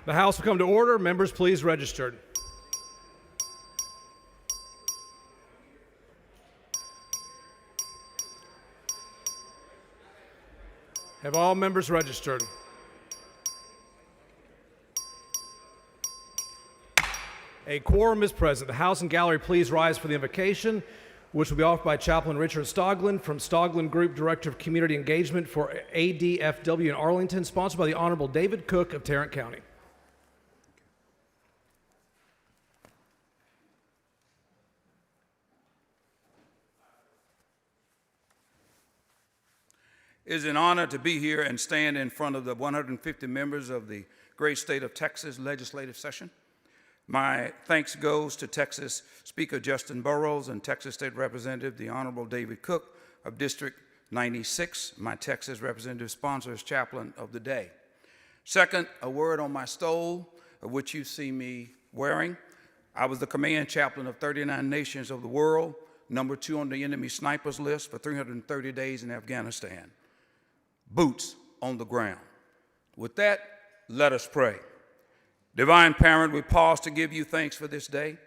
The House will come to order. Members, please register. Have all members registered? A quorum is present. The House and gallery please rise for the invocation, which will be offered by Chaplain Richard Stoglin from Stoglin Group, Director of Community Engagement for ADFW in Arlington, sponsored by the Honorable David Cook of Tarrant County. It is an honor to be here and stand in front of the 150 members of the great state of Texas legislative session. My thanks goes to Texas Speaker Justin Burrows and Texas State Representative, the Honorable David Cook of District 96, my Texas representative sponsor as chaplain of the day. Second, a word on my stole, of which you see me wearing. I was the command chaplain of 39 nations of the world, number 2 on the enemy snipers list for 330 days in Afghanistan. Boots on the ground. With that, let us pray. Divine Parent, we pause to give you thanks for this day.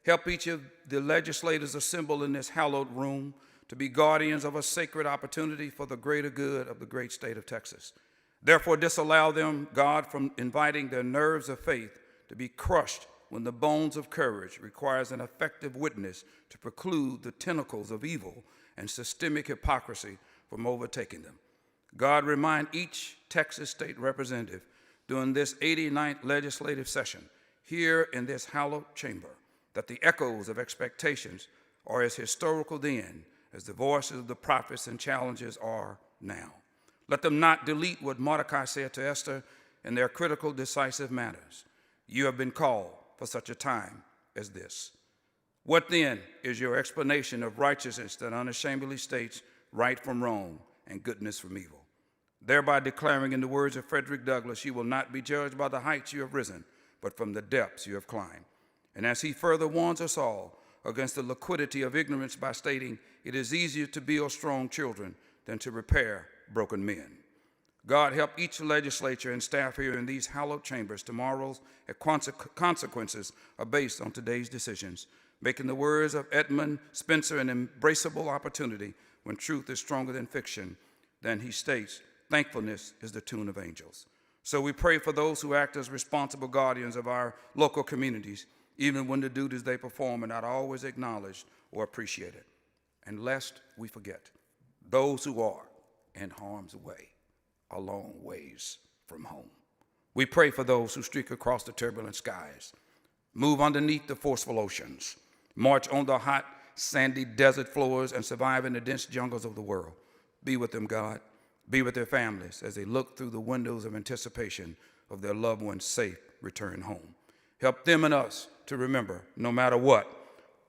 Help each of the legislators assembled in this hallowed room to be guardians of a sacred opportunity for the greater good of the great state of Texas. Therefore, disallow them, God, from inviting their nerves of faith to be crushed when the bones of courage requires an effective witness to preclude the tentacles of evil and systemic hypocrisy from overtaking them. God, remind each Texas state representative during this 89th legislative session here in this hallowed chamber that the echoes of expectations are as historical then as the voices of the prophets and challenges are now. Let them not delete what Mordecai said to Esther in their critical, decisive matters. You have been called for such a time as this. What then is your explanation of righteousness that unashamedly states right from wrong and goodness from evil, thereby declaring in the words of Frederick Douglass, you will not be judged by the heights you have risen, but from the depths you have climbed. And as he further warns us all against the liquidity of ignorance by stating, it is easier to build strong children than to repair broken men. God, help each legislature and staff here in these hallowed chambers. Tomorrow's consequences are based on today's decisions, making the words of Edmund Spencer an embraceable opportunity when truth is stronger than fiction. Then he states, thankfulness is the tune of angels. So we pray for those who act as responsible guardians of our local communities, even when the duties they perform are not always acknowledged or appreciated. And lest we forget, those who are in harm's way are long ways from home. We pray for those who streak across the turbulent skies, move underneath the forceful oceans, march on the hot, sandy desert floors, and survive in the dense jungles of the world. Be with them, God. Be with their families as they look through the windows of anticipation of their loved one's safe return home. Help them and us to remember, no matter what,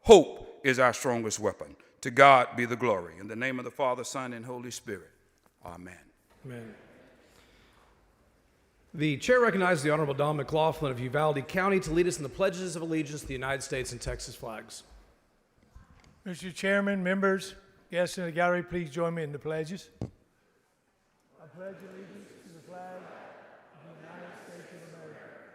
hope is our strongest weapon. To God be the glory. In the name of the Father, Son, and Holy Spirit. Amen. Amen. The chair recognizes the Honorable Don McLaughlin of Uvalde County to lead us in the pledges of allegiance to the United States and Texas flags. Mr. Chairman, members, guests in the gallery, please join me in the pledges. I pledge allegiance to the flag of the United States of America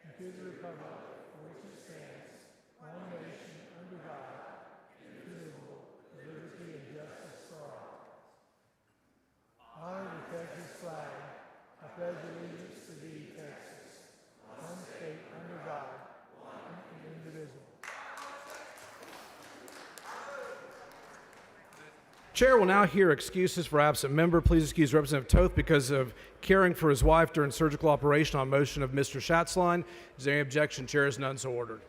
and to the republic for which it stands, one nation under God, indivisible, with liberty and justice for all. Honor the Texas flag. I pledge allegiance to thee, Texas, one state under God, indivisible. Chair will now hear excuses for absent member. Please excuse Representative Toth because of caring for his wife during surgical operation on motion of Mr. Schatzline. Is there any objection? Chair is none, so ordered.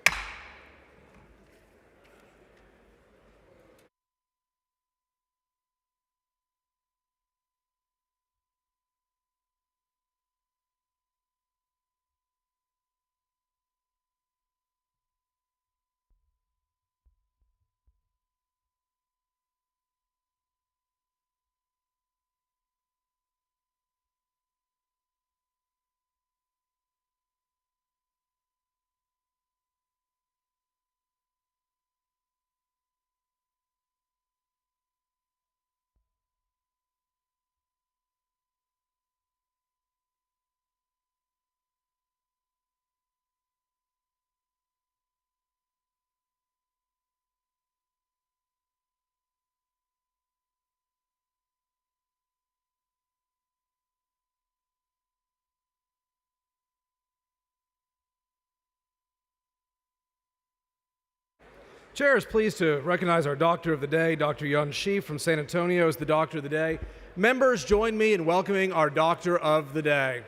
Chair is pleased to recognize our Doctor of the Day, Dr. Yun Shi from San Antonio, as the Doctor of the Day. Members, join me in welcoming our Doctor of the Day.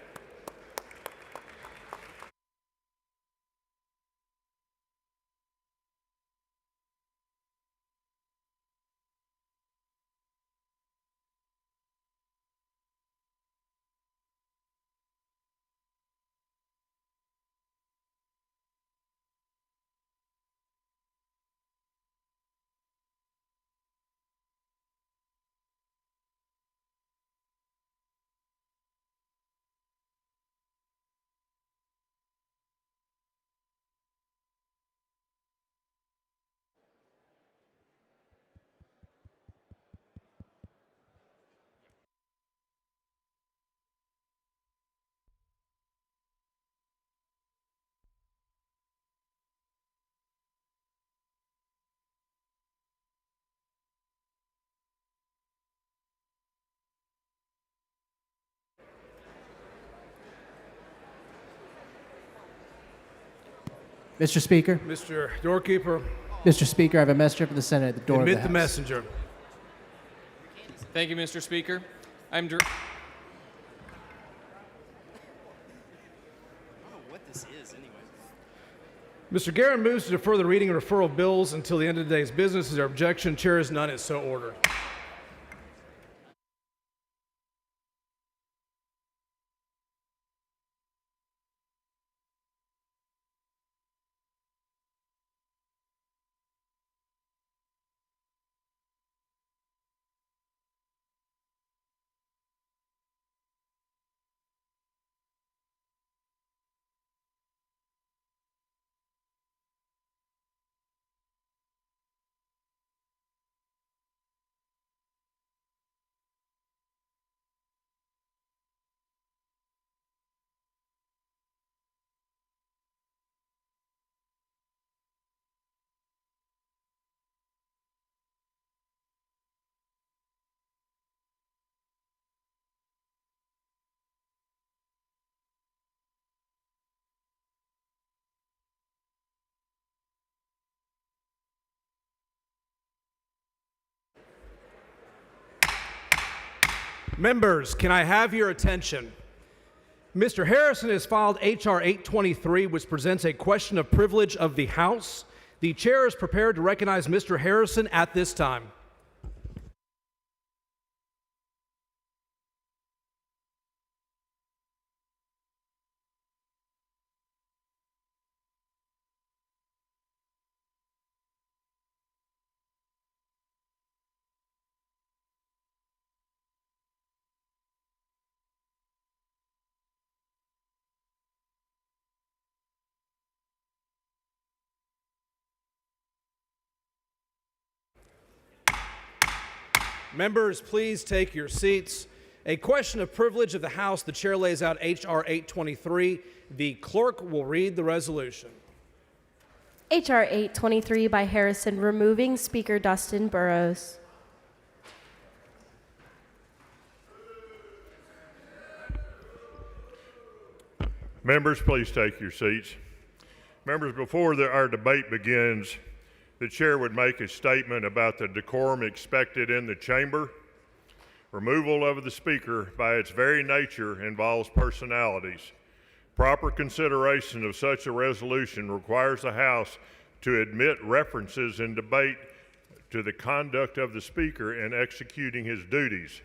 Mr. Speaker, Mr. Doorkeeper, Mr. Speaker, I have a messenger from the Senate at the door of the admit House. the messenger. Thank you, Mr. Speaker. Mr. Guerin moves to defer the reading and referral of bills until the end of today's business. Is there objection? Chair is none. It's so ordered. Members, can I have your attention? Mr. Harrison has filed H.R. 823, which presents a question of privilege of the House. The chair is prepared to recognize Mr. Harrison at this time. Members, please take your seats. A question of privilege of the House. The chair lays out H.R. 823. The clerk will read the resolution. H.R. 823 by Harrison, removing Speaker Dustin Burrows. Members, please take your seats. Members, before our debate begins, the chair would make a statement about the decorum expected in the chamber. Removal of the speaker by its very nature involves personalities. Proper consideration of such a resolution requires the House to admit references in debate to the conduct of the speaker in executing his duties.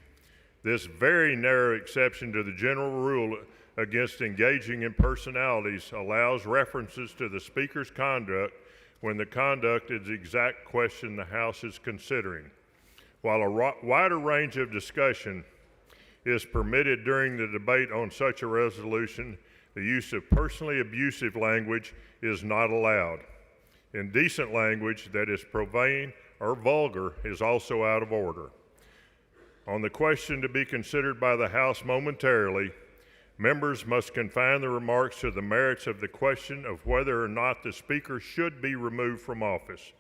This very narrow exception to the general rule against engaging in personalities allows references to the speaker's conduct when the conduct is the exact question the House is considering. While a wider range of discussion is permitted during the debate on such a resolution, the use of personally abusive language is not allowed. Indecent language that is profane or vulgar is also out of order. On the question to be considered by the House momentarily, members must confine the remarks to the merits of the question of whether or not the speaker should be removed from office.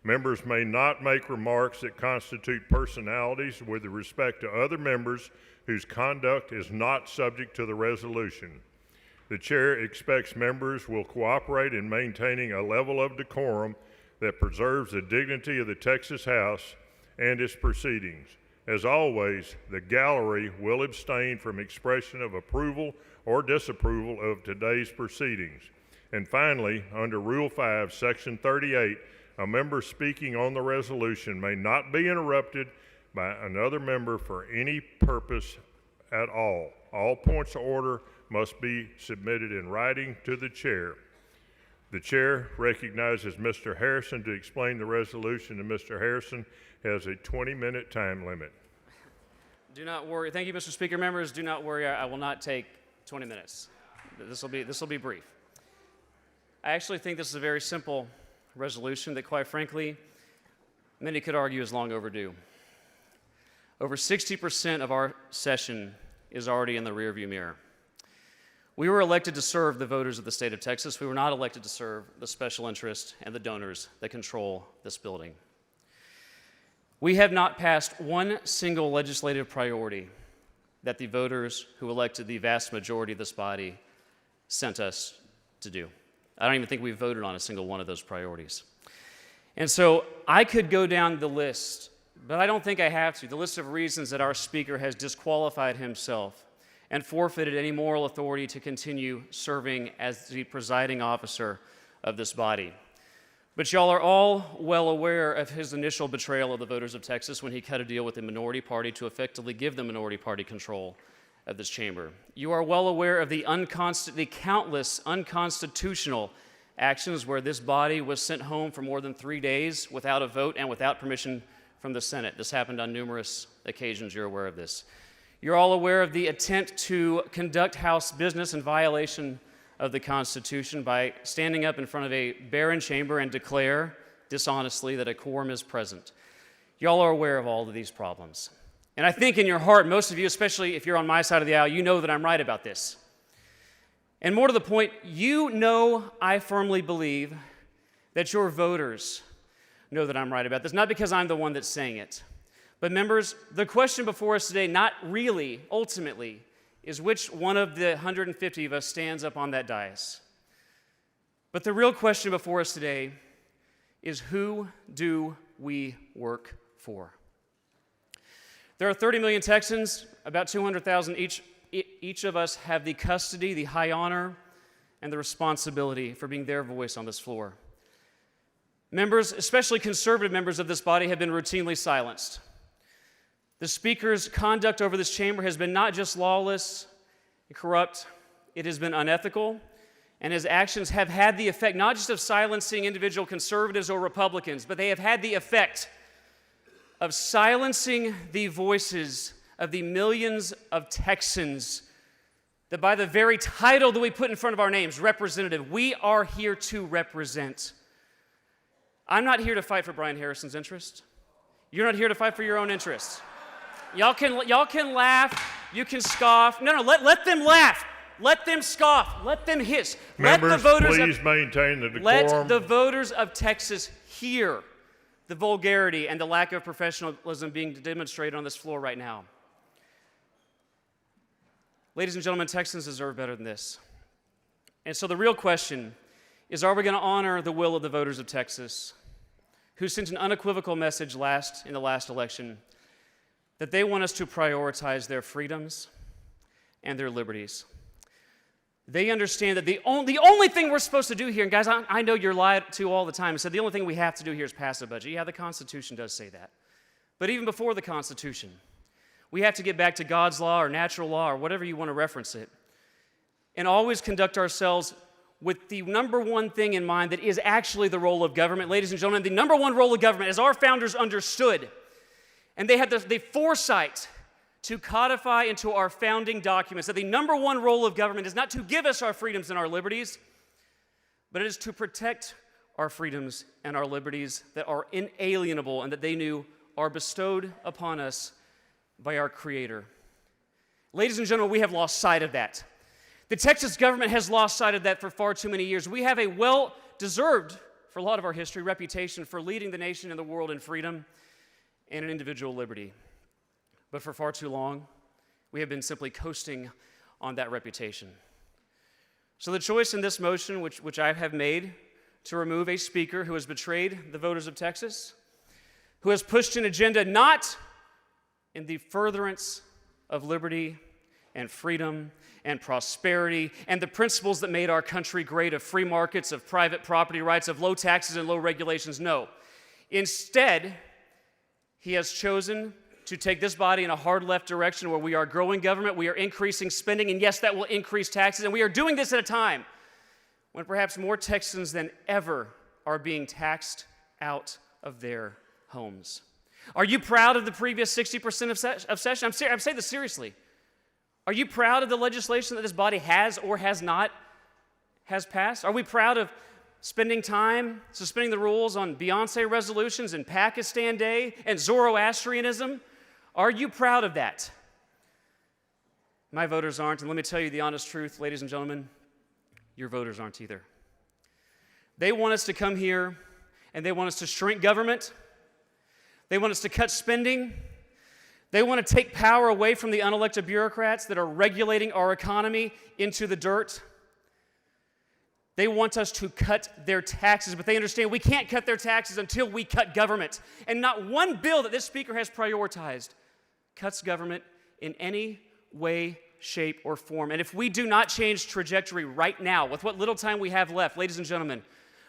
Members may not make remarks that constitute personalities with respect to other members whose conduct is not subject to the resolution. The chair expects members will cooperate in maintaining a level of decorum that preserves the dignity of the Texas House and its proceedings. As always, the gallery will abstain from expression of approval or disapproval of today's proceedings. And finally, under Rule 5, Section 38, a member speaking on the resolution may not be interrupted by another member for any purpose at all. All points of order must be submitted in writing to the chair. The chair recognizes Mr. Harrison to explain the resolution, and Mr. Harrison has a 20-minute time limit. Do not worry. Thank you, Mr. Speaker. Members, do not worry. I will not take 20 minutes. This will be brief. I actually think this is a very simple resolution that, quite frankly, many could argue is long overdue. Over 60% of our session is already in the rearview mirror. We were elected to serve the voters of the state of Texas. We were not elected to serve the special interests and the donors that control this building. We have not passed one single legislative priority that the voters who elected the vast majority of this body sent us to do. I don't even think we've voted on a single one of those priorities. And so I could go down the list, but I don't think I have to, the list of reasons that our speaker has disqualified himself and forfeited any moral authority to continue serving as the presiding officer of this body. But y'all are all well aware of his initial betrayal of the voters of Texas when he cut a deal with the minority party to effectively give the minority party control of this chamber. You are well aware of the countless unconstitutional actions where this body was sent home for more than 3 days without a vote and without permission from the Senate. This happened on numerous occasions. You're aware of this. You're all aware of the attempt to conduct House business in violation of the Constitution by standing up in front of a barren chamber and declare dishonestly that a quorum is present. Y'all are aware of all of these problems. And I think in your heart, most of you, especially if you're on my side of the aisle, you know that I'm right about this. And more to the point, you know I firmly believe that your voters know that I'm right about this, not because I'm the one that's saying it. But members, the question before us today, not really, ultimately, is which one of the 150 of us stands up on that dais. But the real question before us today is, who do we work for? There are 30 million Texans, about 200,000 each of us have the custody, the high honor, and the responsibility for being their voice on this floor. Members, especially conservative members of this body, have been routinely silenced. The Speaker's conduct over this chamber has been not just lawless and corrupt, it has been unethical, and his actions have had the effect not just of silencing individual conservatives or Republicans, but they have had the effect of silencing the voices of the millions of Texans that, by the very title that we put in front of our names, representative, we are here to represent. I'm not here to fight for Brian Harrison's interest. You're not here to fight for your own interests. Y'all can laugh, you can scoff. No, let them laugh. Let them scoff. Let them hiss. Members, please maintain the decorum. Let the voters of Texas hear the vulgarity and the lack of professionalism being demonstrated on this floor right now. Ladies and gentlemen, Texans deserve better than this. And so the real question is, are we going to honor the will of the voters of Texas, who sent an unequivocal message in the last election that they want us to prioritize their freedoms and their liberties? They understand that the only thing we're supposed to do here, and guys, I know you're lied to all the time, and so the only thing we have to do here is pass a budget. Yeah, the Constitution does say that. But even before the Constitution, we have to get back to God's law or natural law or whatever you want to reference it, and always conduct ourselves with the number one thing in mind that is actually the role of government. Ladies and gentlemen, the number one role of government, as our founders understood, and they had the foresight to codify into our founding documents, that the number one role of government is not to give us our freedoms and our liberties, but it is to protect our freedoms and our liberties that are inalienable and that they knew are bestowed upon us by our Creator. Ladies and gentlemen, we have lost sight of that. The Texas government has lost sight of that for far too many years. We have a well-deserved, for a lot of our history, reputation for leading the nation and the world in freedom and in individual liberty. But for far too long, we have been simply coasting on that reputation. So the choice in this motion, which I have made, to remove a speaker who has betrayed the voters of Texas, who has pushed an agenda not in the furtherance of liberty and freedom and prosperity and the principles that made our country great, of free markets, of private property rights, of low taxes and low regulations. No. Instead, he has chosen to take this body in a hard left direction where we are growing government, we are increasing spending, and yes, that will increase taxes, and we are doing this at a time when perhaps more Texans than ever are being taxed out of their homes. Are you proud of the previous 60% of session? I'm saying this seriously. Are you proud of the legislation that this body has or has not passed? Are we proud of spending time suspending the rules on Beyonce resolutions and Pakistan Day and Zoroastrianism? Are you proud of that? My voters aren't, and let me tell you the honest truth, ladies and gentlemen, your voters aren't either. They want us to come here and they want us to shrink government. They want us to cut spending. They want to take power away from the unelected bureaucrats that are regulating our economy into the dirt. They want us to cut their taxes, but they understand we can't cut their taxes until we cut government. And not one bill that this speaker has prioritized cuts government in any way, shape, or form. And if we do not change trajectory right now, with what little time we have left, ladies and gentlemen,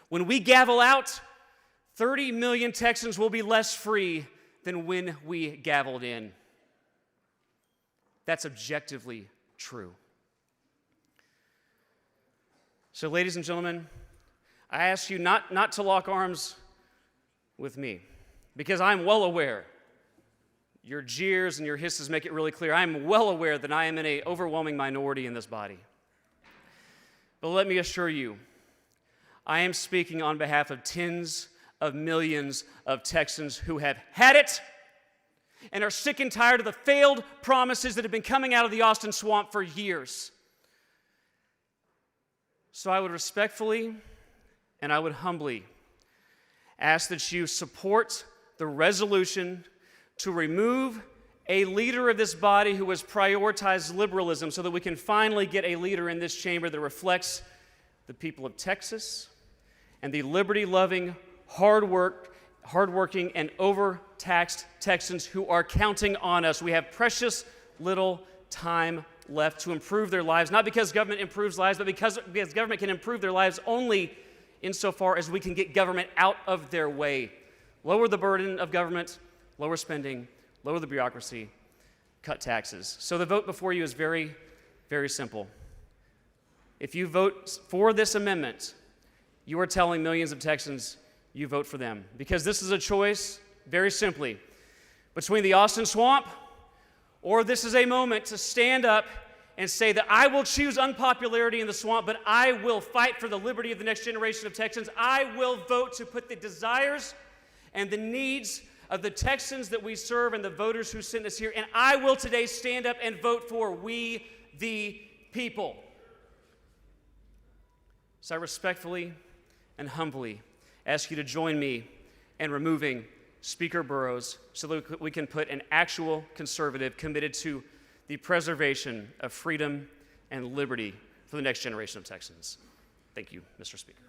when we gavel out, 30 million Texans will be less free than when we gavelled in. That's objectively true. So, ladies and gentlemen, I ask you not to lock arms with me, because I'm well aware, your jeers and your hisses make it really clear, I'm well aware that I am in an overwhelming minority in this body. But let me assure you, I am speaking on behalf of tens of millions of Texans who have had it and are sick and tired of the failed promises that have been coming out of the Austin swamp for years. So I would respectfully and I would humbly ask that you support the resolution to remove a leader of this body who has prioritized liberalism, so that we can finally get a leader in this chamber that reflects the people of Texas and the liberty-loving, hardworking, and overtaxed Texans who are counting on us. We have precious little time left to improve their lives, not because government improves lives, but because government can improve their lives only insofar as we can get government out of their way. Lower the burden of government, lower spending, lower the bureaucracy, cut taxes. So the vote before you is very, very simple. If you vote for this amendment, you are telling millions of Texans you vote for them. Because this is a choice, very simply, between the Austin swamp, or this is a moment to stand up and say that I will choose unpopularity in the swamp, but I will fight for the liberty of the next generation of Texans. I will vote to put the desires and the needs of the Texans that we serve and the voters who sent us here, and I will today stand up and vote for we the people. So I respectfully and humbly ask you to join me in removing Speaker Burrows so that we can put an actual conservative committed to the preservation of freedom and liberty for the next generation of Texans. Thank you, Mr. Speaker.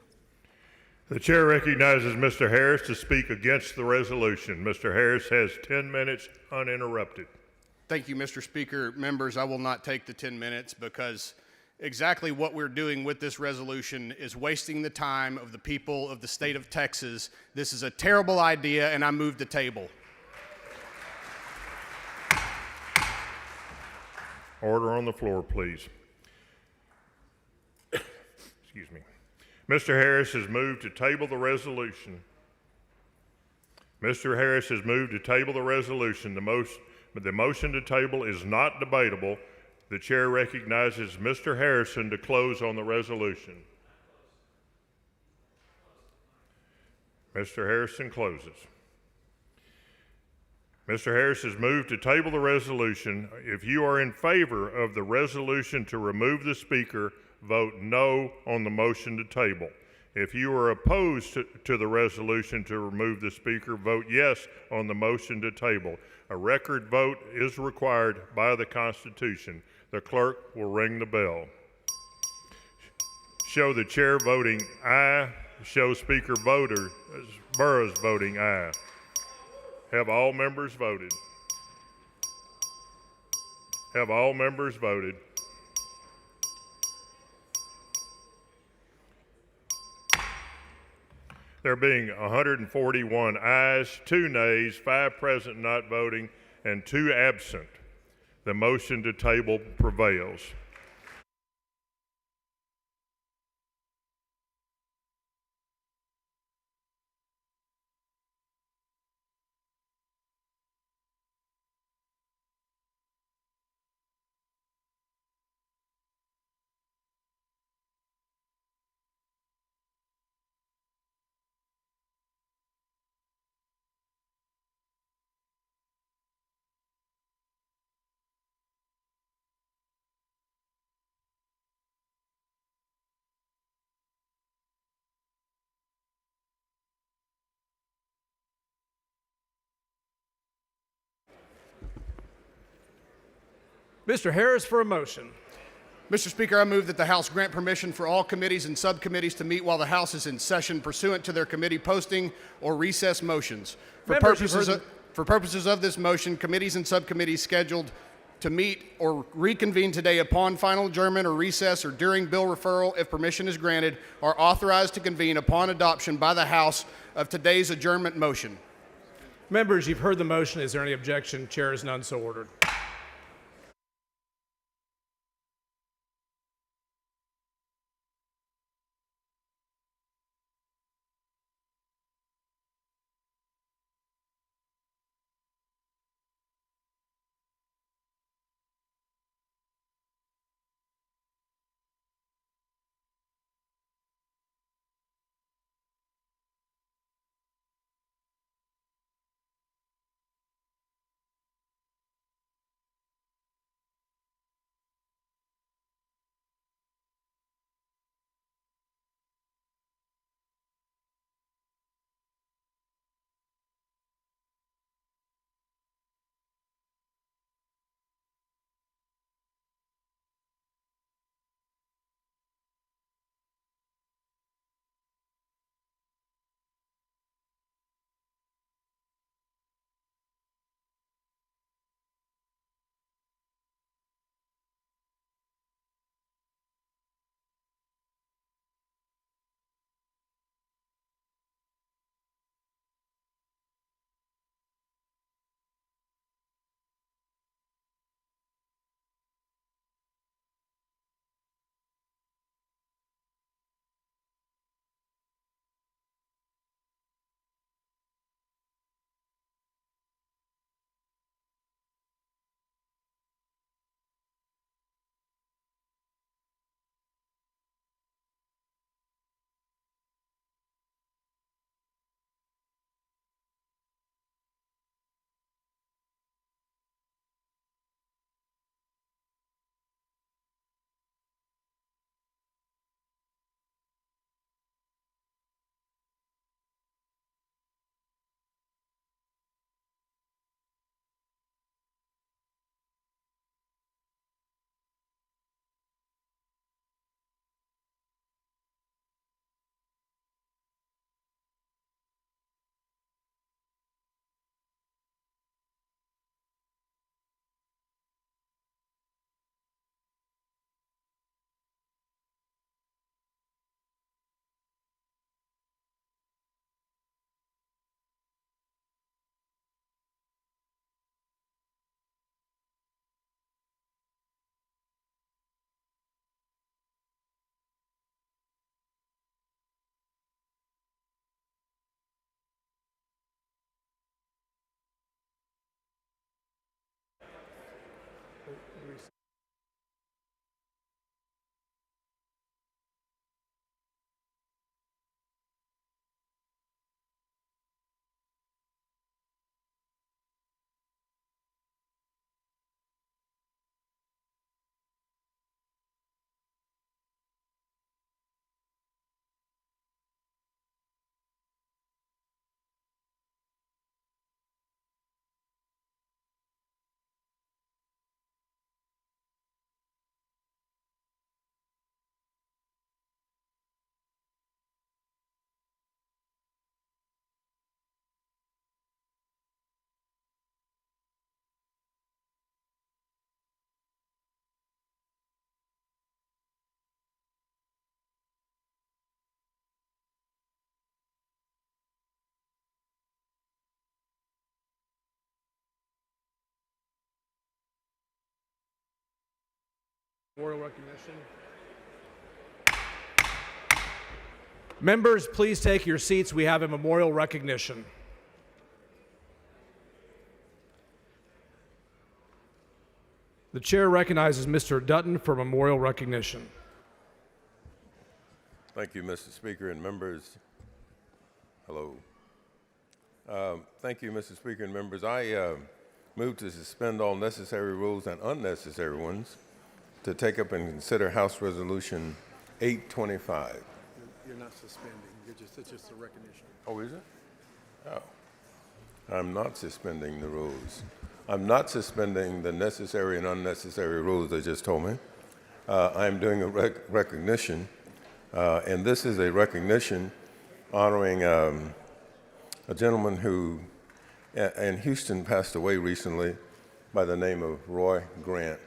The chair recognizes Mr. Harris to speak against the resolution. Mr. Harris has 10 minutes uninterrupted. Thank you, Mr. Speaker. Members, I will not take the 10 minutes because exactly what we're doing with this resolution is wasting the time of the people of the state of Texas. This is a terrible idea, and I move the table. Order on the floor, please. Excuse me. Mr. Harris has moved to table the resolution. Mr. Harris has moved to table the resolution. The motion to table is not debatable. The chair recognizes Mr. Harrison to close on the resolution. Mr. Harrison closes. Mr. Harris has moved to table the resolution. If you are in favor of the resolution to remove the speaker, vote no on the motion to table. If you are opposed to the resolution to remove the speaker, vote yes on the motion to table. A record vote is required by the Constitution. The clerk will ring the bell. Show the chair voting aye show Speaker Burrows voting aye. Have all members voted? Have all members voted? There being 141 ayes, 2 nays, 5 present not voting, and 2 absent, the motion to table prevails. Mr. Harris for a motion. Mr. Speaker, I move that the House grant permission for all committees and subcommittees to meet while the House is in session pursuant to their committee posting or recess motions. For purposes of this motion, committees and subcommittees scheduled to meet or reconvene today upon final adjournment or recess or during bill referral, if permission is granted, are authorized to convene upon adoption by the House of today's adjournment motion. Members, you've heard the motion. Is there any objection? Chair is none so ordered. Memorial recognition. Members, please take your seats. We have a memorial recognition. The chair recognizes Mr. Dutton for memorial recognition. Thank you, Mr. Speaker and members. Hello. Thank you, Mr. Speaker and members. I move to suspend all necessary rules and unnecessary ones to take up and consider House Resolution 825. You're not suspending. It's just a recognition. Oh, is it? Oh. I'm not suspending the rules. I'm not suspending the necessary and unnecessary rules they just told me. I'm doing a recognition, and this is a recognition honoring a gentleman who in Houston passed away recently by the name of Roy Grant.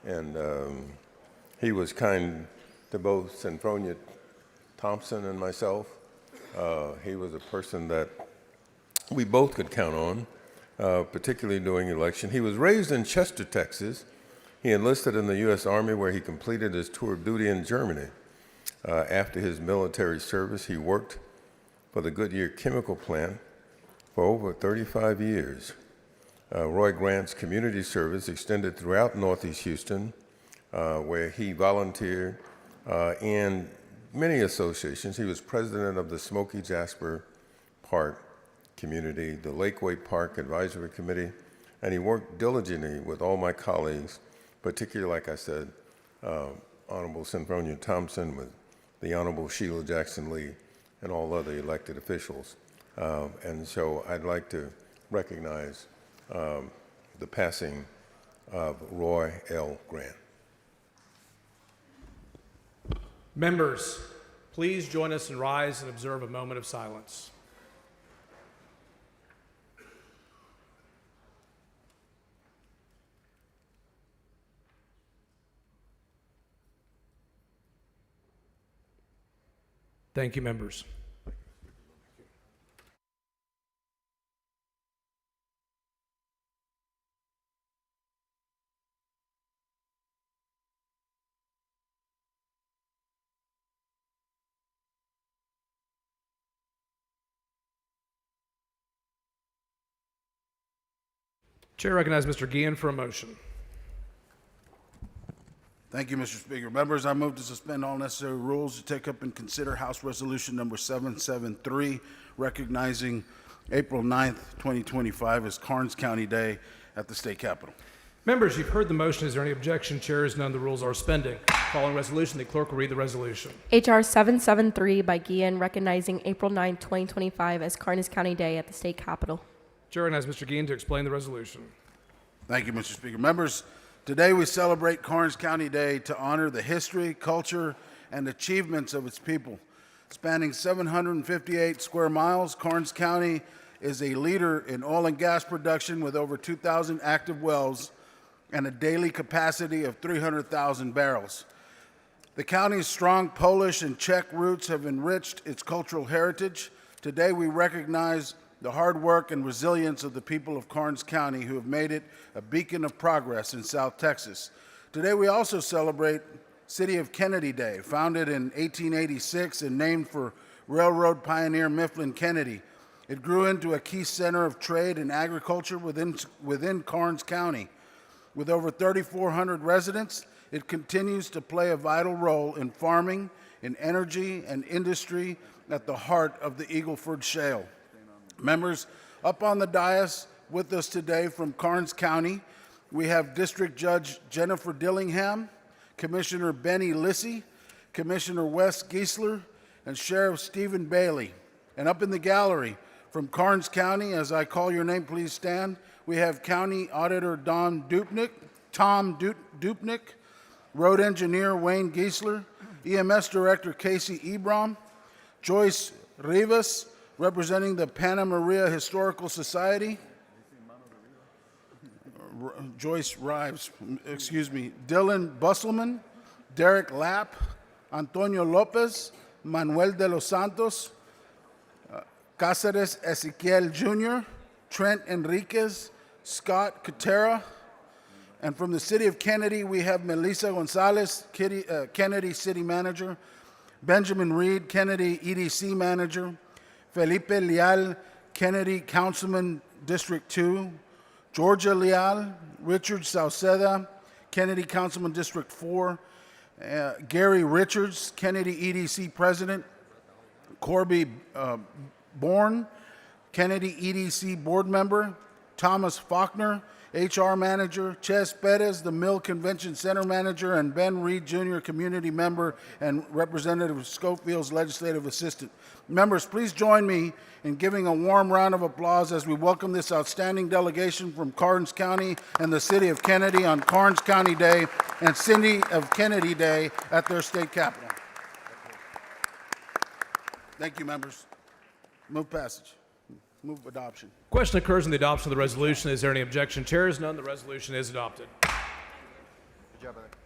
And he was kind to both Senfronia Thompson and myself. He was a person that we both could count on, particularly during election. He was raised in Chester, Texas. He enlisted in the U.S. Army, where he completed his tour of duty in Germany. After his military service, he worked for the Goodyear Chemical Plant for over 35 years. Roy Grant's community service extended throughout Northeast Houston, where he volunteered in many associations. He was president of the Smoky Jasper Park community, the Lakeway Park Advisory Committee, and he worked diligently with all my colleagues, particularly, like I said, Honorable Senfronia Thompson, with the Honorable Sheila Jackson Lee, and all other elected officials. And so I'd like to recognize the passing of Roy L. Grant. Members, please join us and rise and observe a moment of silence. Thank you, members. Chair recognizes Mr. Guillen for a motion. Thank you, Mr. Speaker. Members, I move to suspend all necessary rules to take up and consider House Resolution number 773, recognizing April 9th, 2025 as Karnes County Day at the state capitol. Members, you've heard the motion. Is there any objection? Chair is none. The rules are suspended. Following resolution, the clerk will read the resolution. H.R. 773 by Guillen, recognizing April 9, 2025 as Karnes County Day at the state capitol. Chair recognizes Mr. Guillen to explain the resolution. Thank you, Mr. Speaker. Members, today we celebrate Karnes County Day to honor the history, culture, and achievements of its people. Spanning 758 square miles, Karnes County is a leader in oil and gas production with over 2,000 active wells and a daily capacity of 300,000 barrels. The county's strong Polish and Czech roots have enriched its cultural heritage. Today we recognize the hard work and resilience of the people of Karnes County, who have made it a beacon of progress in South Texas. Today we also celebrate City of Kennedy Day, founded in 1886 and named for railroad pioneer Mifflin Kennedy. It grew into a key center of trade and agriculture within Karnes County. With over 3,400 residents, it continues to play a vital role in farming, in energy, and industry at the heart of the Eagle Ford Shale. Members, up on the dais with us today from Karnes County, we have District Judge Jennifer Dillingham, Commissioner Benny Lissy, Commissioner Wes Giesler, and Sheriff Stephen Bailey. And up in the gallery from Karnes County, as I call your name, please stand, we have County Auditor Tom Dupnick, Road Engineer Wayne Giesler, EMS Director Casey Ebrom, Joyce Rivas, representing the Panna Maria Historical Society, Joyce Rives, Dylan Busselman, Derek Lapp, Antonio Lopez, Manuel de los Santos, Cáceres Ezequiel Jr., Trent Enriquez, Scott Katera, And from the city of Kennedy, we have Melissa Gonzalez, Kennedy City Manager, Benjamin Reed, Kennedy EDC Manager, Felipe Leal, Kennedy Councilman District 2, Georgia Leal, Richard Sauceda, Kennedy Councilman District 4, Gary Richards, Kennedy EDC President, Corby Bourne, Kennedy EDC Board Member, Thomas Faulkner, HR Manager, Ches Perez, the Mill Convention Center Manager, and Ben Reed Jr., Community Member and Representative of Schofield's Legislative Assistant. Members, please join me in giving a warm round of applause as we welcome this outstanding delegation from Karnes County and the City of Kennedy on Karnes County Day and City of Kennedy Day at their state capitol. Thank you, members. Move passage. Move adoption. Question occurs on the adoption of the resolution. Is there any objection? Chair is none. The resolution is adopted. Good job, Eric.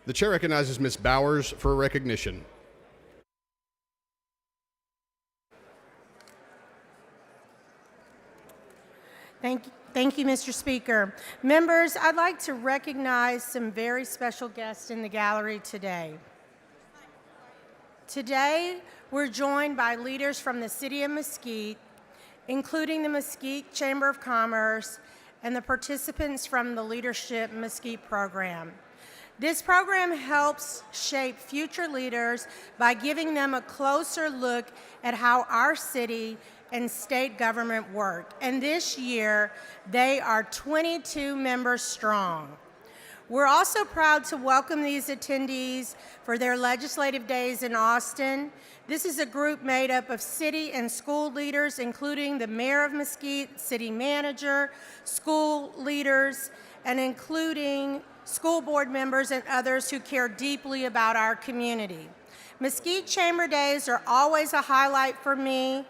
The chair recognizes Ms. Bowers for recognition. Thank you, Mr. Speaker. Members, I'd like to recognize some very special guests in the gallery today. Today, we're joined by leaders from the City of Mesquite, including the Mesquite Chamber of Commerce and the participants from the Leadership Mesquite program. This program helps shape future leaders by giving them a closer look at how our city and state government work. And this year, they are 22 members strong. We're also proud to welcome these attendees for their legislative days in Austin. This is a group made up of city and school leaders, including the mayor of Mesquite, city manager, school leaders, and including school board members and others who care deeply about our community. Mesquite Chamber Days are always a highlight for me.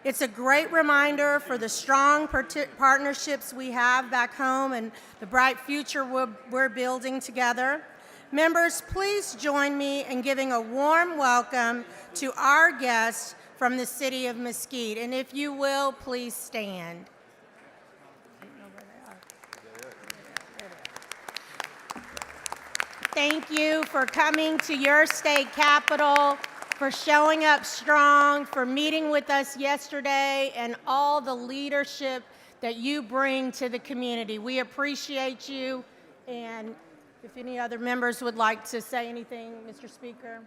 It's a great reminder for the strong partnerships we have back home and the bright future we're building together. Members, please join me in giving a warm welcome to our guests from the City of Mesquite. And if you will, please stand. Thank you for coming to your state capitol, for showing up strong, for meeting with us yesterday, and all the leadership that you bring to the community. We appreciate you. And if any other members would like to say anything, Mr. Speaker.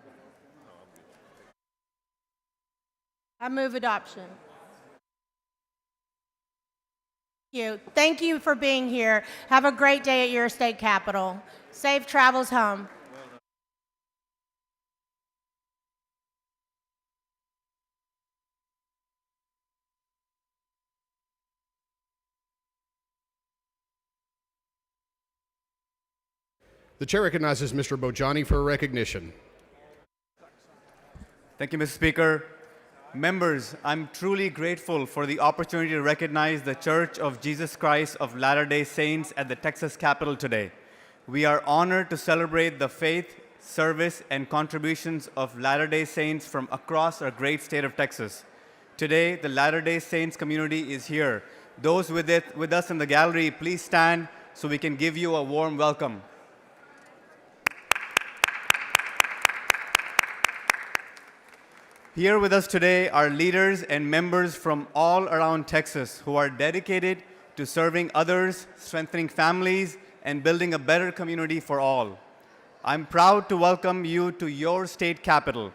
I move adoption. Thank you. Thank you for being here. Have a great day at your state capitol. Safe travels home. The chair recognizes Mr. Bojani for recognition. Thank you, Mr. Speaker. Members, I'm truly grateful for the opportunity to recognize the Church of Jesus Christ of Latter-day Saints at the Texas Capitol today. We are honored to celebrate the faith, service, and contributions of Latter-day Saints from across our great state of Texas. Today, the Latter-day Saints community is here. Those with us in the gallery, please stand so we can give you a warm welcome. Here with us today are leaders and members from all around Texas who are dedicated to serving others, strengthening families, and building a better community for all. I'm proud to welcome you to your state capital.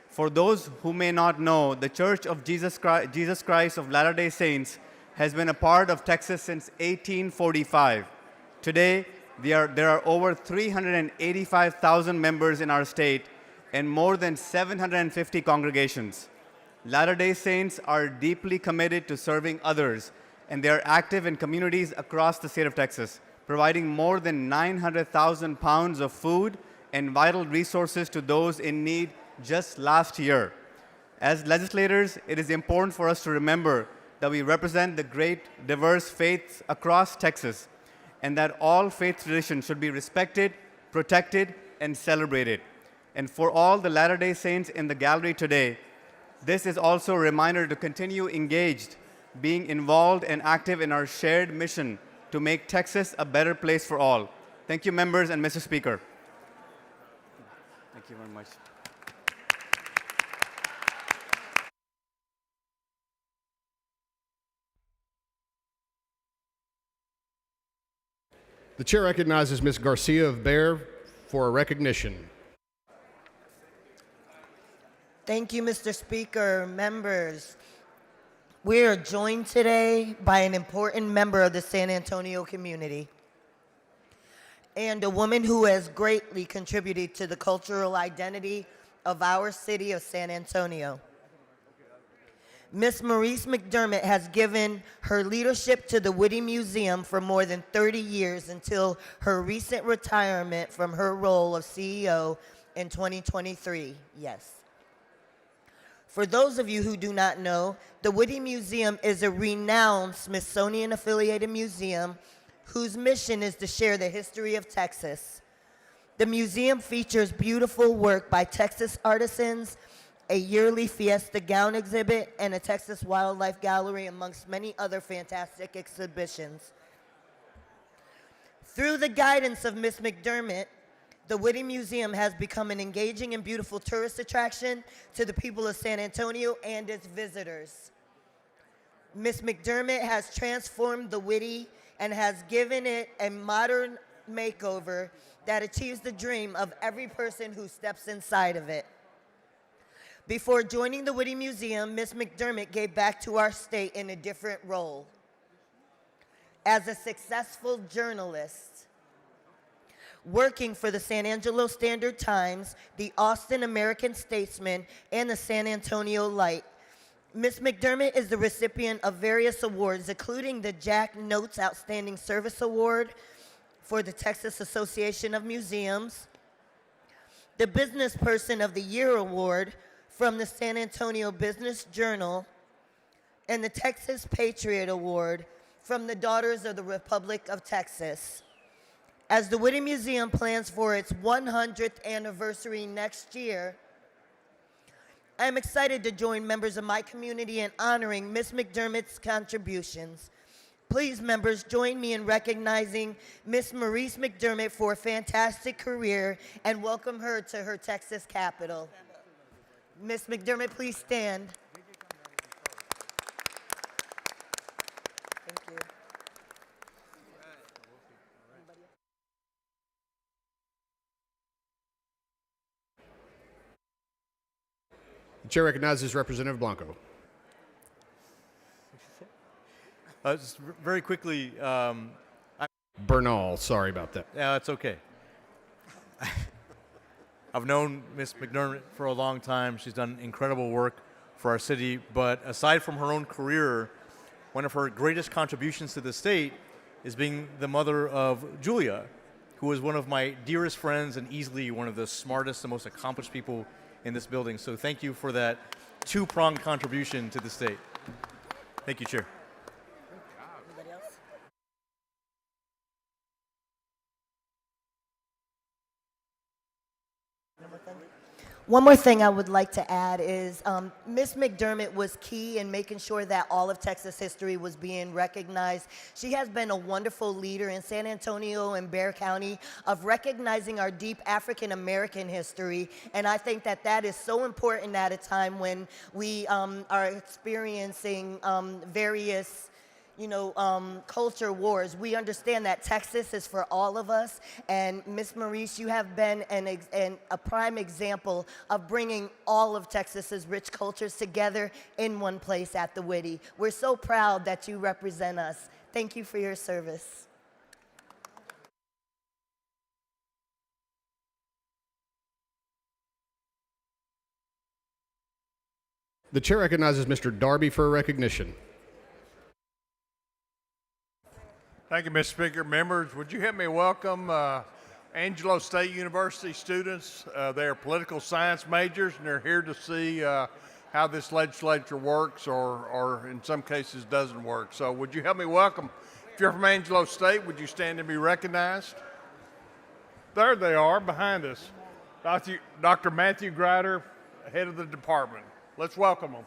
For those who may not know, the Church of Jesus Christ of Latter-day Saints has been a part of Texas since 1845. Today, there are over 385,000 members in our state and more than 750 congregations. Latter-day Saints are deeply committed to serving others, and they are active in communities across the state of Texas, providing more than 900,000 pounds of food and vital resources to those in need just last year. As legislators, it is important for us to remember that we represent the great diverse faiths across Texas, and that all faith traditions should be respected, protected, and celebrated. And for all the Latter-day Saints in the gallery today, this is also a reminder to continue engaged, being involved and active in our shared mission to make Texas a better place for all. Thank you, members and Mr. Speaker. Thank you very much. The chair recognizes Ms. Garcia of Bear for a recognition. Thank you, Mr. Speaker, members. We are joined today by an important member of the San Antonio community and a woman who has greatly contributed to the cultural identity of our city of San Antonio. Miss Maurice McDermott has given her leadership to the Whitty Museum for more than 30 years until her recent retirement from her role of CEO in 2023. Yes. For those of you who do not know, the Whitty Museum is a renowned Smithsonian-affiliated museum whose mission is to share the history of Texas. The museum features beautiful work by Texas artisans, a yearly Fiesta gown exhibit, and a Texas Wildlife Gallery, amongst many other fantastic exhibitions. Through the guidance of Ms. McDermott, the Whitty Museum has become an engaging and beautiful tourist attraction to the people of San Antonio and its visitors. Ms. McDermott has transformed the Whitty and has given it a modern makeover that achieves the dream of every person who steps inside of it. Before joining the Whitty Museum, Ms. McDermott gave back to our state in a different role. As a successful journalist, working for the San Angelo Standard-Times, the Austin American-Statesman, and the San Antonio Light. Ms. McDermott is the recipient of various awards, including the Jack Notes Outstanding Service Award for the Texas Association of Museums, the Business Person of the Year Award from the San Antonio Business Journal, and the Texas Patriot Award from the Daughters of the Republic of Texas. As the Whitty Museum plans for its 100th anniversary next year, I am excited to join members of my community in honoring Ms. McDermott's contributions. Please, members, join me in recognizing Ms. Maurice McDermott for a fantastic career and welcome her to her Texas capital. Ms. McDermott, please stand. Thank you. The chair recognizes Representative Blanco. Just very quickly, Bernal, sorry about that. yeah, it's okay. I've known Ms. McDermott for a long time. She's done incredible work for our city, but aside from her own career, one of her greatest contributions to the state is being the mother of Julia, who is one of my dearest friends and easily one of the smartest and most accomplished people in this building. So thank you for that two-pronged contribution to the state. Thank you, Chair. One more thing I would like to add is Ms. McDermott was key in making sure that all of Texas history was being recognized. She has been a wonderful leader in San Antonio and Bexar County of recognizing our deep African American history, and I think that that is so important at a time when we are experiencing various culture wars. We understand that Texas is for all of us, and Ms. Maurice, you have been a prime example of bringing all of Texas's rich cultures together in one place at the Whitty. We're so proud that you represent us. Thank you for your service. The chair recognizes Mr. Darby for a recognition. Thank you, Mr. Speaker. Members, would you help me welcome Angelo State University students? They are political science majors, and they're here to see how this legislature works or in some cases doesn't work. So would you help me welcome? If you're from Angelo State, would you stand and be recognized? There they are behind us. Dr. Matthew Grider, head of the department. Let's welcome them.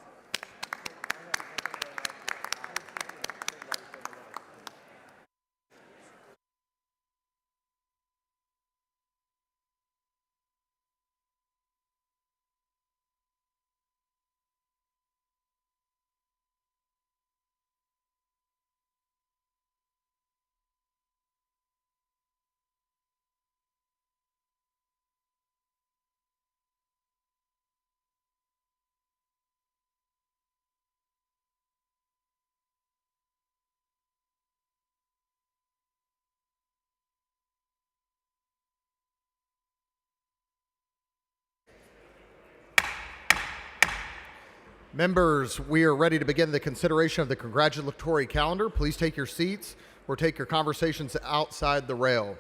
Members, we are ready to begin the consideration of the congratulatory calendar. Please take your seats or take your conversations outside the rail.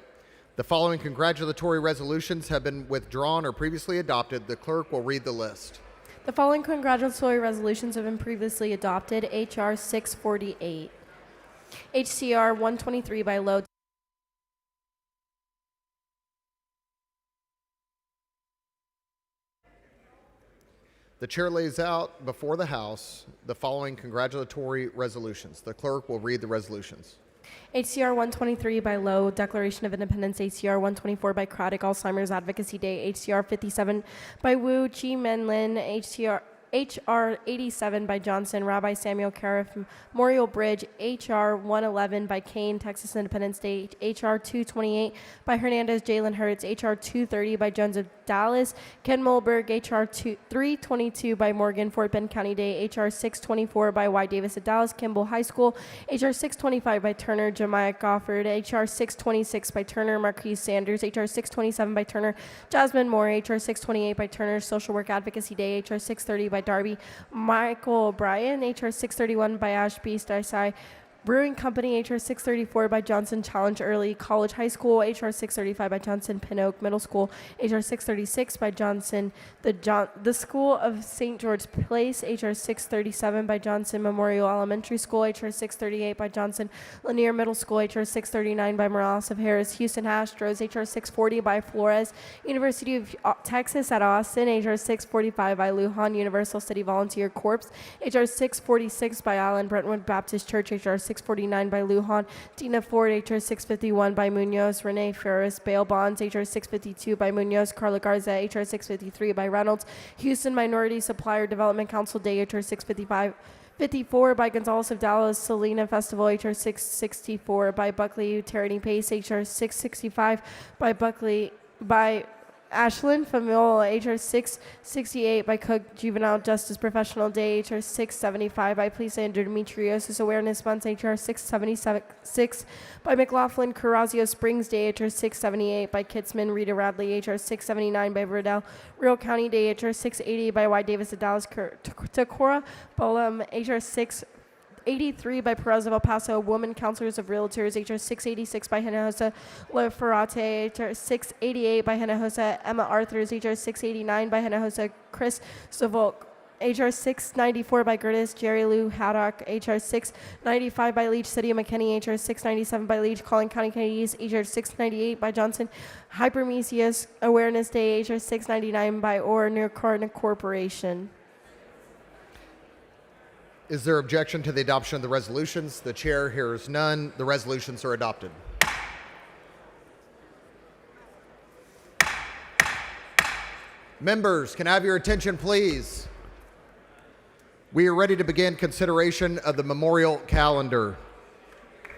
The following congratulatory resolutions have been withdrawn or previously adopted. The clerk will read the list. The following congratulatory resolutions have been previously adopted. H.R. 648. H.C.R. 123 by Lowe. The chair lays out before the House the following congratulatory resolutions. The clerk will read the resolutions. HCR 123 by Lowe, Declaration of Independence. HCR 124 by Craddock, Alzheimer's Advocacy Day. HCR 57 by Wu, Chi Men Lin. HR 87 by Johnson, Rabbi Samuel Cariff, Memorial Bridge. HR 111 by Kane, Texas Independence Day. HR 228 by Hernandez, Jalen Hurts. HR 230 by Jones of Dallas, Ken Mulberg. HR 322 by Morgan, Fort Bend County Day. HR 624 by Y. Davis of Dallas, Kimball High School. HR 625 by Turner, Jemiah Gofford. HR 626 by Turner, Marquise Sanders. HR 627 by Turner, Jasmine Moore. HR 628 by Turner, Social Work Advocacy Day. HR 630 by Darby Michael O'Brien. HR 631 by Ashby Stisai Brewing Company. HR 634 by Johnson Challenge Early College High School. HR 635 by Johnson Pin Oak Middle School. HR 636 by Johnson the School of St. George Place. HR 637 by Johnson Memorial Elementary School. HR 638 by Johnson Lanier Middle School. HR 639 by Morales of Harris Houston Astros. HR 640 by Flores University of Texas at Austin. HR 645 by Lujan Universal City Volunteer Corps. HR 646 by Allen Brentwood Baptist Church. HR 649 by Lujan Dina Ford. HR 651 by Munoz Renee Ferris Bail Bonds. HR 652 by Munoz Carla Garza. HR 653 by Reynolds Houston Minority Supplier Development Council Day. HR 654 by Gonzales of Dallas Selena Festival. HR 664 by Buckley Tyranny Pace. HR 665 by Buckley by Ashland Familial. HR 668 by Cook Juvenile Justice Professional Day. HR 675 by Police Endometriosis Awareness Month. HR 676 by McLaughlin Curazio Springs Day. HR 678 by Kitzman Rita Radley. HR 679 by Verdell Real County Day. HR 680 by Y. Davis of Dallas Tacora Bolam. HR 83 by Perez of El Paso, Women Counselors of Realtors, HR 686 by Hinojosa Leferate, HR 688 by Hinojosa Emma Arthurs, HR 689 by Hinojosa Chris Savolk, HR 694 by Gertis Jerry Lou Haddock, HR 695 by Leach City of McKinney, HR 697 by Leach Collin County Canadies, HR 698 by Johnson Hypermesis Awareness Day, HR 699 by Orr New Carton Corporation. Is there objection to the adoption of the resolutions? The chair hears none. The resolutions are adopted. Members, can I have your attention, please? We are ready to begin consideration of the memorial calendar.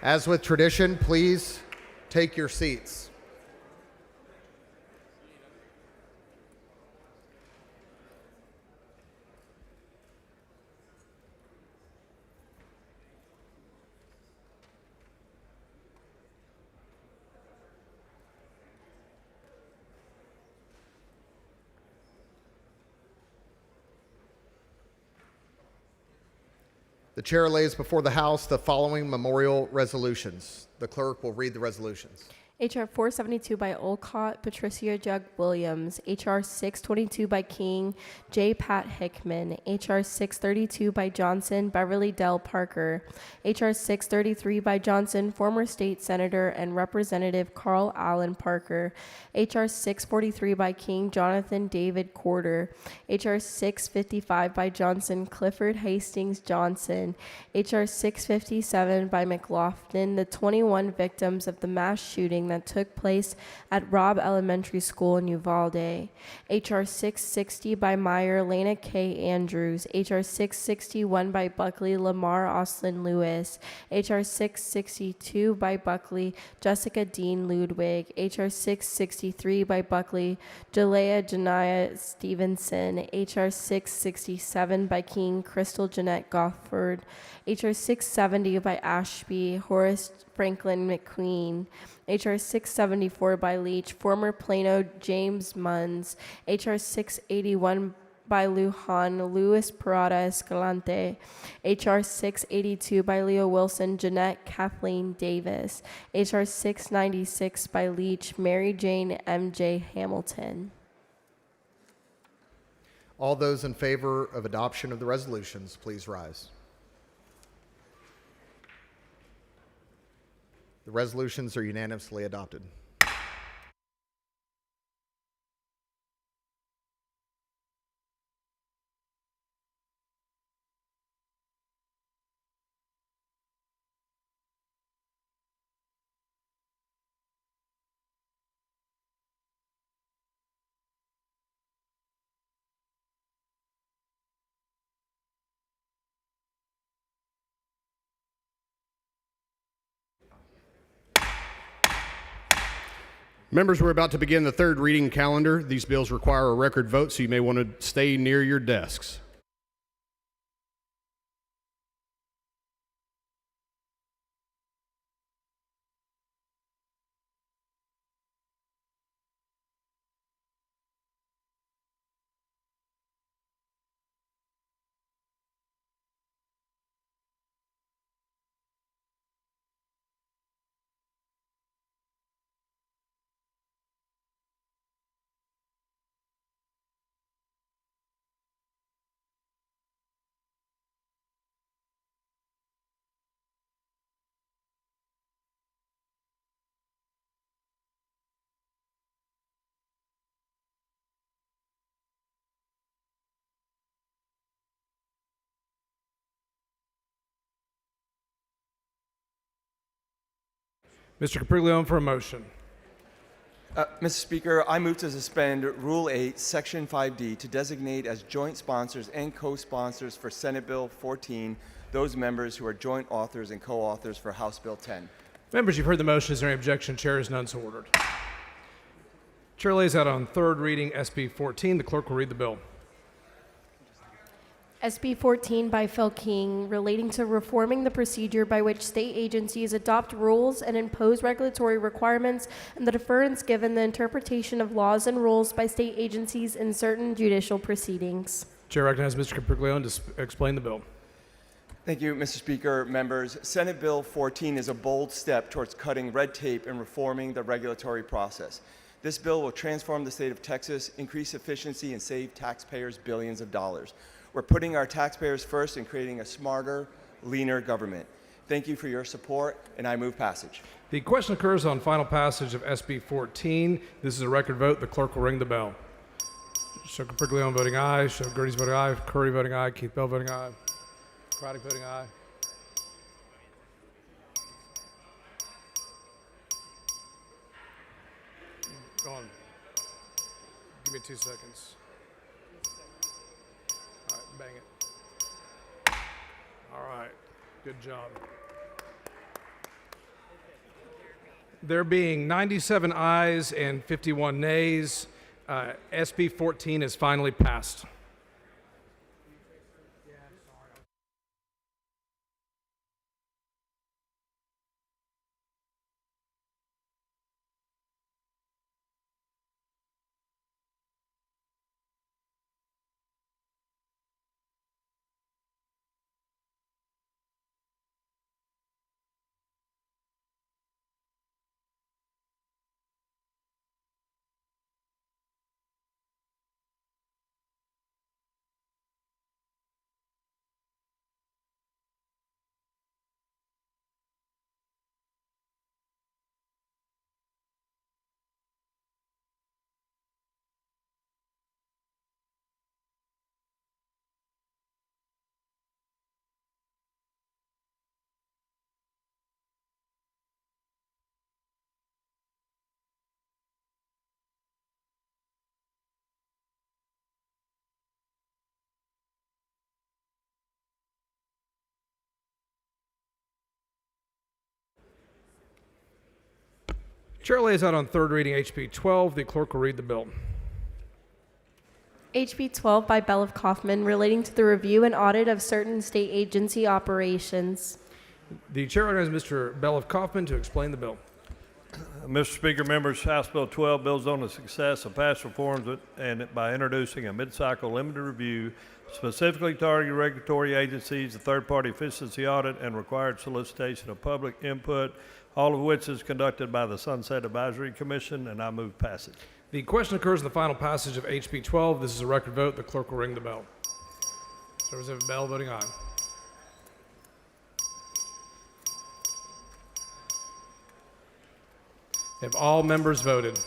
As with tradition, please take your seats. The chair lays before the House the following memorial resolutions. The clerk will read the resolutions. HR 472 by Olcott Patricia Jug Williams, HR 622 by King J. Pat Hickman, HR 632 by Johnson Beverly Dell Parker, HR 633 by Johnson former state senator and Representative Carl Allen Parker, HR 643 by King Jonathan David Corder, HR 655 by Johnson Clifford Hastings Johnson, HR 657 by McLaughlin, the 21 victims of the mass shooting that took place at Robb Elementary School in Uvalde, HR 660 by Meyer Lena K. Andrews, HR 661 by Buckley Lamar Oslin Lewis, HR 662 by Buckley Jessica Dean Ludwig, HR 663 by Buckley Jalea Janaya Stevenson, HR 667 by King Crystal Jeanette Gofford, HR 670 by Ashby Horace Franklin McQueen, HR 674 by Leach, former Plano James Munns, HR 681 by Lujan Luis Parada Escalante, HR 682 by Leo Wilson Jeanette Kathleen Davis, HR 696 by Leach Mary Jane MJ Hamilton. All those in favor of adoption of the resolutions, please rise. The resolutions are unanimously adopted. Members, we're about to begin the third reading calendar. These bills require a record vote, so you may want to stay near your desks. Mr. Capriglione for a motion. Mr. Speaker, I move to suspend Rule 8, Section 5D to designate as joint sponsors and co-sponsors for Senate Bill 14 those members who are joint authors and co-authors for House Bill 10. Members, you've heard the motion. Is there any objection? Chair is none, so ordered. Chair lays out on third reading SB 14. The clerk will read the bill. SB 14 by Phil King, relating to reforming the procedure by which state agencies adopt rules and impose regulatory requirements and the deference given the interpretation of laws and rules by state agencies in certain judicial proceedings. Chair recognizes Mr. Capriglione to explain the bill. Thank you, Mr. Speaker, members. Senate Bill 14 is a bold step towards cutting red tape and reforming the regulatory process. This bill will transform the state of Texas, increase efficiency, and save taxpayers billions of dollars. We're putting our taxpayers first and creating a smarter, leaner government. Thank you for your support, and I move passage. The question occurs on final passage of SB 14. This is a record vote. The clerk will ring the bell. Show Capriglione voting aye. Show Gertie's voting aye. Curry voting aye. Keith Bell voting aye. Craddock voting aye. Go on. Give me 2 seconds. All right, bang it. All right, good job. There being 97 ayes and 51 nays, SB 14 is finally passed. Chair lays out on third reading HB 12. The clerk will read the bill. HB 12 by Belov Kaufman relating to the review and audit of certain state agency operations. The chair recognizes Mr. Belov Kaufman to explain the bill. Mr. Speaker, members, House Bill 12 builds on the success of past reforms and by introducing a mid-cycle limited review specifically targeting regulatory agencies, a third-party efficiency audit, and required solicitation of public input, all of which is conducted by the Sunset Advisory Commission, and I move passage. The question occurs in the final passage of HB 12. This is a record vote. The clerk will ring the bell. Representative Bell voting aye. Have all members voted?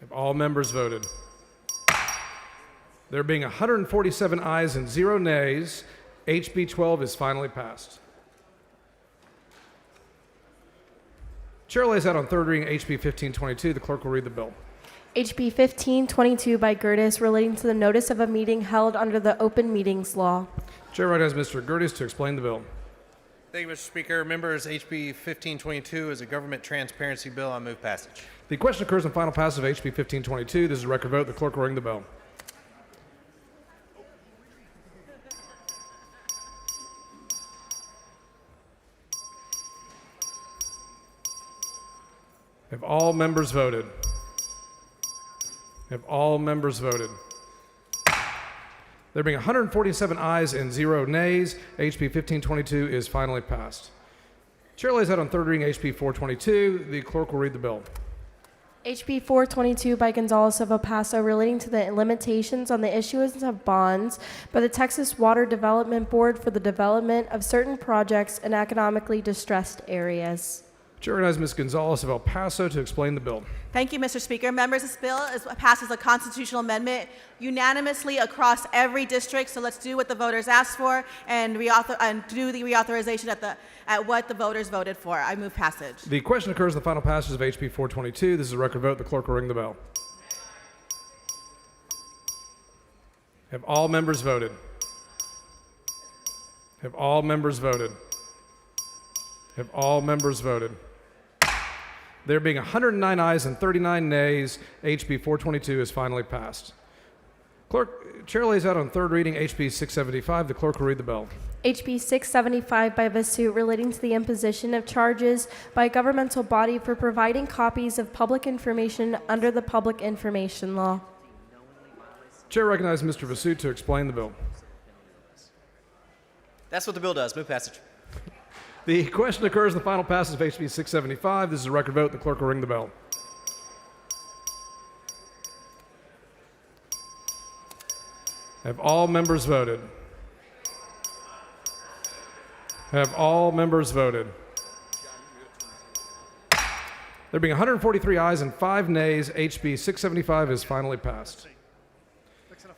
Have all members voted? There being 147 ayes and 0 nays, HB 12 is finally passed. Chair lays out on third reading HB 1522. The clerk will read the bill. HB 1522 by Gertis relating to the notice of a meeting held under the Open Meetings Law. Chair recognizes Mr. Gertis to explain the bill. Thank you, Mr. Speaker. Members, HB 1522 is a government transparency bill. I move passage. The question occurs in final passage of HB 1522. This is a record vote. The clerk will ring the bell. Have all members voted? Have all members voted? There being 147 ayes and 0 nays, HB 1522 is finally passed. Chair lays out on third reading HB 422. The clerk will read the bill. HB 422 by Gonzalez of El Paso relating to the limitations on the issuance of bonds by the Texas Water Development Board for the development of certain projects in economically distressed areas. Chair recognizes Ms. Gonzalez of El Paso to explain the bill. Thank you, Mr. Speaker. Members, this bill passes a constitutional amendment unanimously across every district. So let's do what the voters asked for and do the reauthorization at what the voters voted for. I move passage. The question occurs in the final passage of HB 422. This is a record vote. The clerk will ring the bell. Have all members voted? Have all members voted? Have all members voted? There being 109 ayes and 39 nays, HB 422 is finally passed. Chair lays out on third reading HB 675. The clerk will read the bell. HB 675 by Vasut relating to the imposition of charges by a governmental body for providing copies of public information under the Public Information Law. Chair recognizes Mr. Vasut to explain the bill. That's what the bill does. Move passage. The question occurs in the final passage of HB 675. This is a record vote. The clerk will ring the bell. Have all members voted? Have all members voted? There being 143 ayes and 5 nays, HB 675 is finally passed.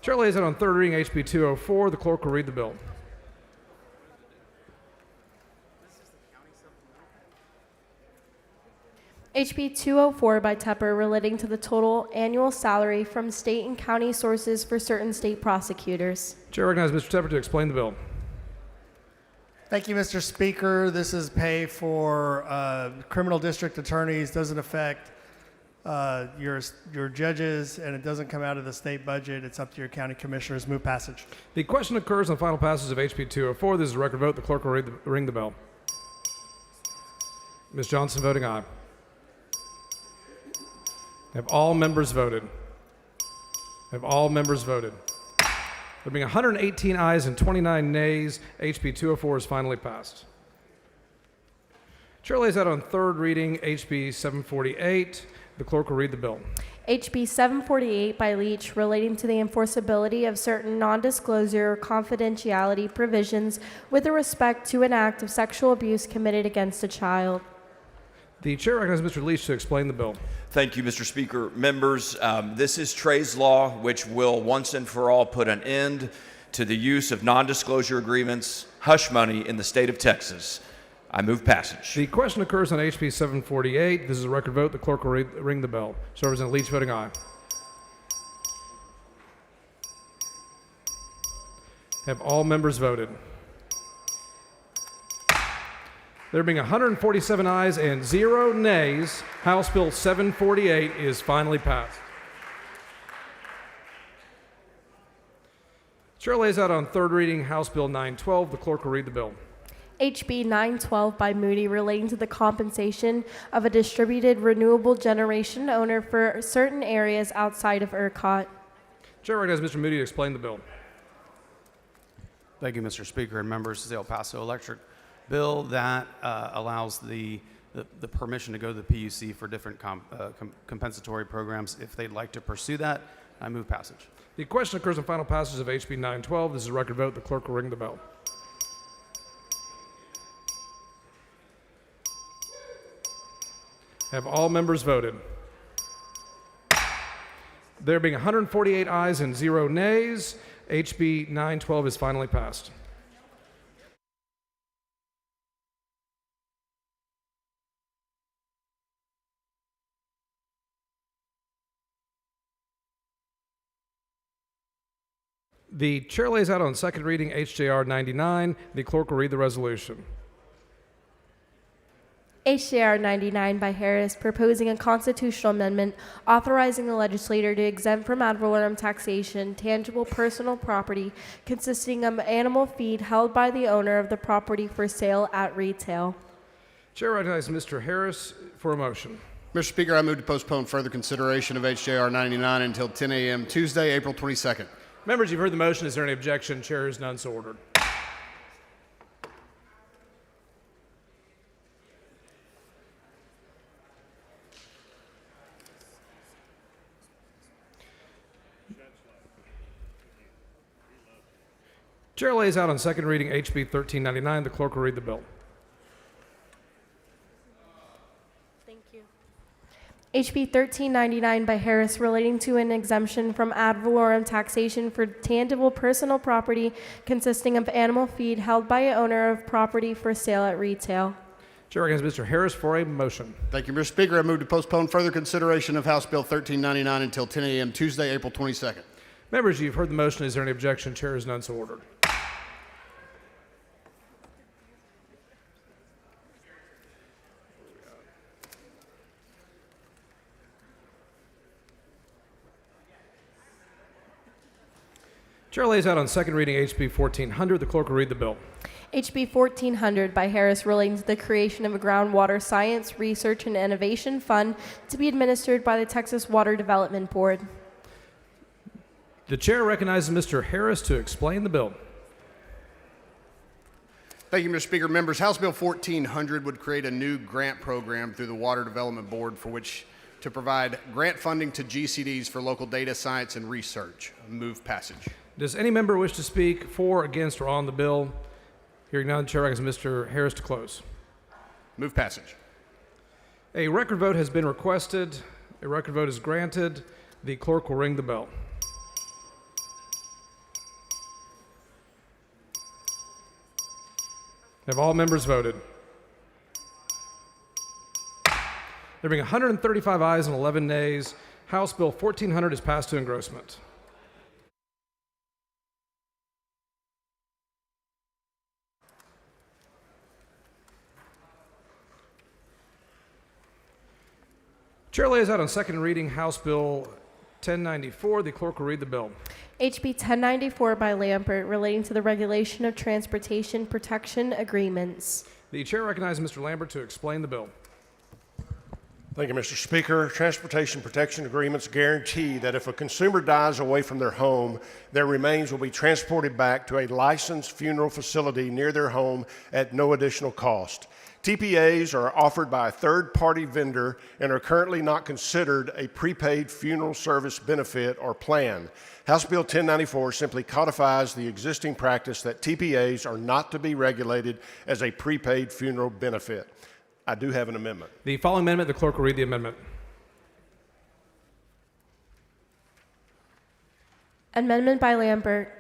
Chair lays it on third reading, HB 204. The clerk will read the bill. HB 204 by Tepper relating to the total annual salary from state and county sources for certain state prosecutors. Chair recognizes Mr. Tepper to explain the bill. Thank you, Mr. Speaker. This is pay for criminal district attorneys. Doesn't affect your judges, and it doesn't come out of the state budget. It's up to your county commissioners. Move passage. The question occurs on the final passage of HB 204. This is a record vote. The clerk will ring the bell. Ms. Johnson voting aye. Have all members voted? Have all members voted? There being 118 ayes and 29 nays, HB 204 is finally passed. Chair lays out on third reading HB 748. The clerk will read the bill. HB 748 by Leach relating to the enforceability of certain non-disclosure or confidentiality provisions with respect to an act of sexual abuse committed against a child. The chair recognizes Mr. Leach to explain the bill. Thank you, Mr. Speaker. Members, this is Trey's Law, which will once and for all put an end to the use of non-disclosure agreements, hush money in the state of Texas. I move passage. The question occurs on HB 748. This is a record vote. The clerk will ring the bell. So Representative Leach voting aye. Have all members voted? There being 147 ayes and 0 nays, House Bill 748 is finally passed. Chair lays out on third reading House Bill 912. The clerk will read the bill. HB 912 by Moody relating to the compensation of a distributed renewable generation owner for certain areas outside of ERCOT. Chair recognizes Mr. Moody to explain the bill. Thank you, Mr. Speaker and members. This is the El Paso Electric bill that allows the permission to go to the PUC for different compensatory programs if they'd like to pursue that. I move passage. The question occurs in final passage of HB 912. This is a record vote. The clerk will ring the bell. Have all members voted? There being 148 ayes and 0 nays, HB 912 is finally passed. The chair lays out on second reading HJR 99. The clerk will read the resolution. HJR 99 by Harris proposing a constitutional amendment authorizing the legislator to exempt from ad valorem taxation tangible personal property consisting of animal feed held by the owner of the property for sale at retail. Chair recognizes Mr. Harris for a motion. Mr. Speaker, I move to postpone further consideration of HJR 99 until 10 a.m. Tuesday, April 22nd. Members, you've heard the motion. Is there any objection? Chair is none, so ordered. Chair lays out on second reading HB 1399. The clerk will read the bill. HB 1399 by Harris relating to an exemption from ad valorem taxation for tangible personal property consisting of animal feed held by an owner of property for sale at retail. Chair recognizes Mr. Harris for a motion. Thank you, Mr. Speaker. I move to postpone further consideration of House Bill 1399 until 10 a.m. Tuesday, April 22nd. Members, you've heard the motion. Is there any objection? Chair is none, so ordered. Chair lays out on second reading HB 1400. The clerk will read the bill. HB 1400 by Harris relating to the creation of a groundwater science, research, and innovation fund to be administered by the Texas Water Development Board. The chair recognizes Mr. Harris to explain the bill. Thank you, Mr. Speaker. Members, House Bill 1400 would create a new grant program through the Water Development Board for which to provide grant funding to GCDs for local data science and research. Move passage. Does any member wish to speak for, against, or on the bill? Hearing none, the chair recognizes Mr. Harris to close. Move passage. A record vote has been requested. A record vote is granted. The clerk will ring the bell. Have all members voted? There being 135 ayes and 11 nays, House Bill 1400 is passed to engrossment. Chair lays out on second reading House Bill 1094. The clerk will read the bill. HB 1094 by Lambert, relating to the regulation of transportation protection agreements. The chair recognizes Mr. Lambert to explain the bill. Thank you, Mr. Speaker. Transportation protection agreements guarantee that if a consumer dies away from their home, their remains will be transported back to a licensed funeral facility near their home at no additional cost. TPAs are offered by a third-party vendor and are currently not considered a prepaid funeral service benefit or plan. House Bill 1094 simply codifies the existing practice that TPAs are not to be regulated as a prepaid funeral benefit. I do have an amendment. The following amendment, the clerk will read the amendment. Amendment by Lambert.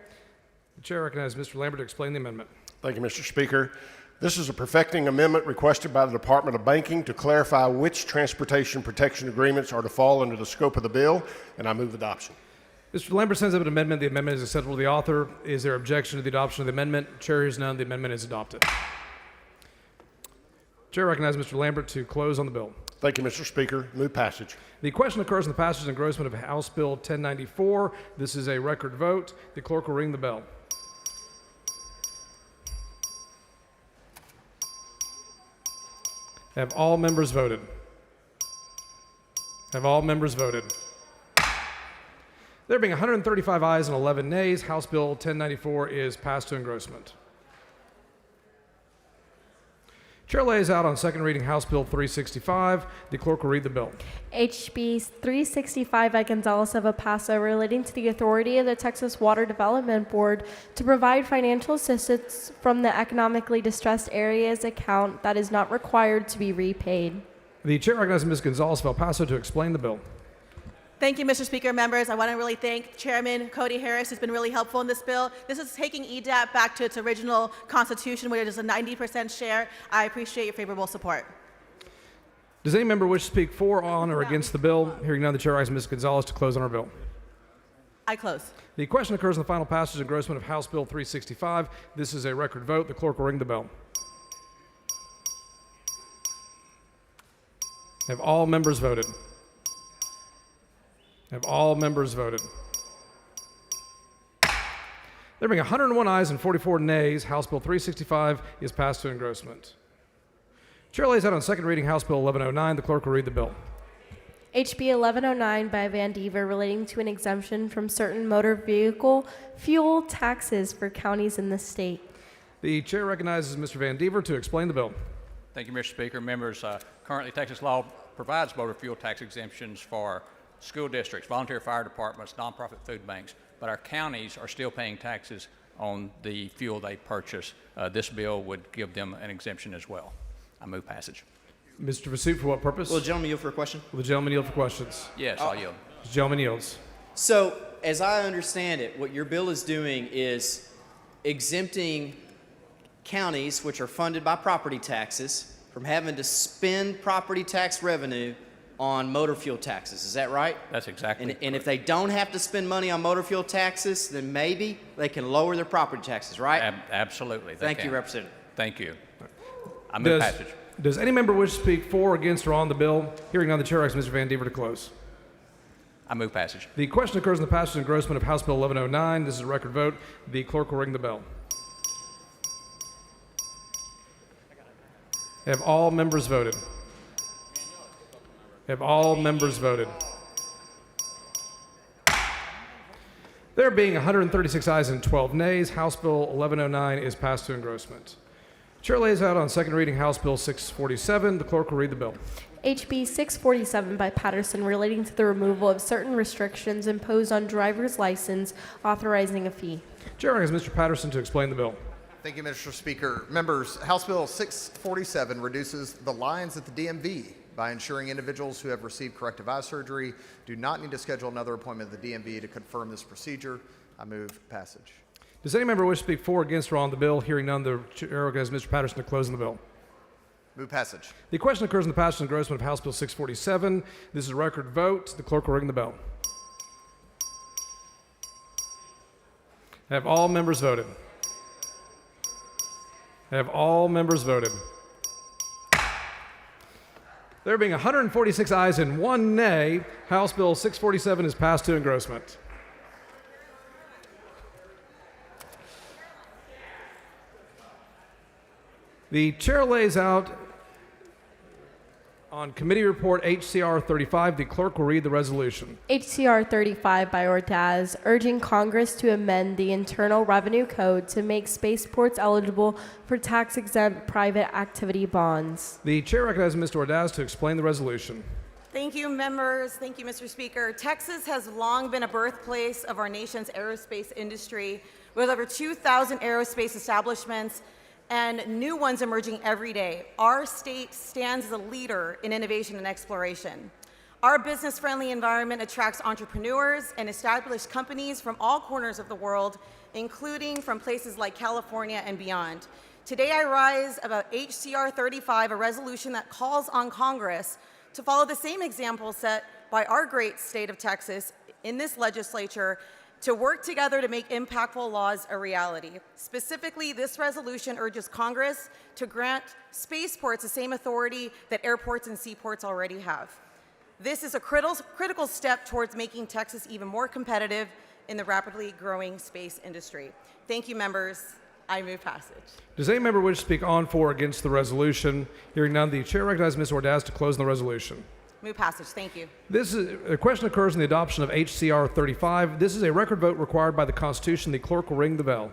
The chair recognizes Mr. Lambert to explain the amendment. Thank you, Mr. Speaker. This is a perfecting amendment requested by the Department of Banking to clarify which transportation protection agreements are to fall under the scope of the bill, and I move adoption. Mr. Lambert sends up an amendment. The amendment is acceptable to the author. Is there objection to the adoption of the amendment? Chair hears none. The amendment is adopted. Chair recognizes Mr. Lambert to close on the bill. Thank you, Mr. Speaker. Move passage. The question occurs in the passage and engrossment of House Bill 1094. This is a record vote. The clerk will ring the bell. Have all members voted? Have all members voted? There being 135 ayes and 11 nays, House Bill 1094 is passed to engrossment. Chair lays out on second reading House Bill 365. The clerk will read the bill. HB 365 by Gonzalez of El Paso, relating to the authority of the Texas Water Development Board to provide financial assistance from the economically distressed areas account that is not required to be repaid. The chair recognizes Ms. Gonzalez of El Paso to explain the bill. Thank you, Mr. Speaker. Members, I want to really thank Chairman Cody Harris, who's been really helpful in this bill. This is taking EDAP back to its original constitution, where it is a 90% share. I appreciate your favorable support. Does any member wish to speak for, on, or against the bill? Hearing none, the chair asks Ms. Gonzalez to close on our bill. I close. The question occurs in the final passage and engrossment of House Bill 365. This is a record vote. The clerk will ring the bell. Have all members voted? Have all members voted? There being 101 ayes and 44 nays, House Bill 365 is passed to engrossment. Chair lays out on second reading House Bill 1109. The clerk will read the bill. HB 1109 by Van Dever, relating to an exemption from certain motor vehicle fuel taxes for counties in the state. The chair recognizes Mr. Van Dever to explain the bill. Thank you, Mr. Speaker. Members, currently Texas law provides motor fuel tax exemptions for school districts, volunteer fire departments, nonprofit food banks, but our counties are still paying taxes on the fuel they purchase. This bill would give them an exemption as well. I move passage. Mr. Vasoot, for what purpose? Will the gentleman yield for a question? Will the gentleman yield for questions? Yes, I'll yield. The gentleman yields. So, as I understand it, what your bill is doing is exempting counties, which are funded by property taxes, from having to spend property tax revenue on motor fuel taxes. Is that right? That's exactly And if they don't have to spend money on motor fuel taxes, then maybe they can lower their property taxes, right? Absolutely. Thank you, Representative. Thank you. I move passage. Does any member wish to speak for, against, or on the bill? Hearing none, the chair asks Mr. Van Dever to close. I move passage. The question occurs in the passage and engrossment of House Bill 1109. This is a record vote. The clerk will ring the bell. Have all members voted? Have all members voted? There being 136 ayes and 12 nays, House Bill 1109 is passed to engrossment. Chair lays out on second reading House Bill 647. The clerk will read the bill. HB 647 by Patterson relating to the removal of certain restrictions imposed on driver's license, authorizing a fee. Chair recognizes Mr. Patterson to explain the bill. Thank you, Mr. Speaker. Members, House Bill 647 reduces the lines at the DMV by ensuring individuals who have received corrective eye surgery do not need to schedule another appointment at the DMV to confirm this procedure. I move passage. Does any member wish to speak for or against or on the bill? Hearing none, the chair recognizes Mr. Patterson to close on the bill. Move passage. The question occurs in the passage and engrossment of House Bill 647. This is a record vote. The clerk will ring the bell. Have all members voted? Have all members voted? There being 146 ayes and 1 nay, House Bill 647 is passed to engrossment. The chair lays out on committee report HCR 35. The clerk will read the resolution. HCR 35 by Ordaz, urging Congress to amend the Internal Revenue Code to make spaceports eligible for tax-exempt private activity bonds. The chair recognizes Mr. Ordaz to explain the resolution. Thank you, members. Thank you, Mr. Speaker. Texas has long been a birthplace of our nation's aerospace industry, with over 2,000 aerospace establishments and new ones emerging every day. Our state stands as a leader in innovation and exploration. Our business-friendly environment attracts entrepreneurs and established companies from all corners of the world, including from places like California and beyond. Today I rise about HCR 35, a resolution that calls on Congress to follow the same example set by our great state of Texas in this legislature to work together to make impactful laws a reality. Specifically, this resolution urges Congress to grant spaceports the same authority that airports and seaports already have. This is a critical step towards making Texas even more competitive in the rapidly growing space industry. Thank you, members. I move passage. Does any member wish to speak on, for, or against the resolution? Hearing none, the chair recognizes Ms. Ordaz to close on the resolution. Move passage. Thank you. A question occurs in the adoption of HCR 35. This is a record vote required by the Constitution. The clerk will ring the bell.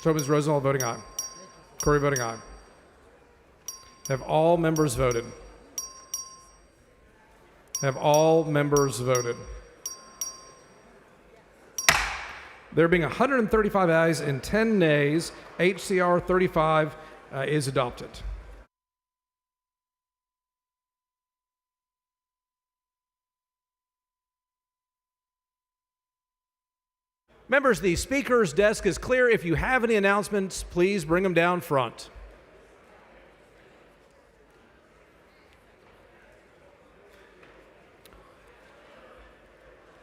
So Ms. Rosenthal voting aye. Curry voting aye. Have all members voted? Have all members voted? There being 135 ayes and 10 nays, HCR 35 is adopted. Members, the speaker's desk is clear. If you have any announcements, please bring them down front.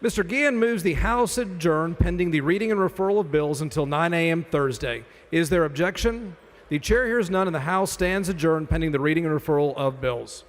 Mr. Guillen moves the House adjourn pending the reading and referral of bills until 9 a.m. Thursday. Is there objection? The chair hears none and the House stands adjourned pending the reading and referral of bills.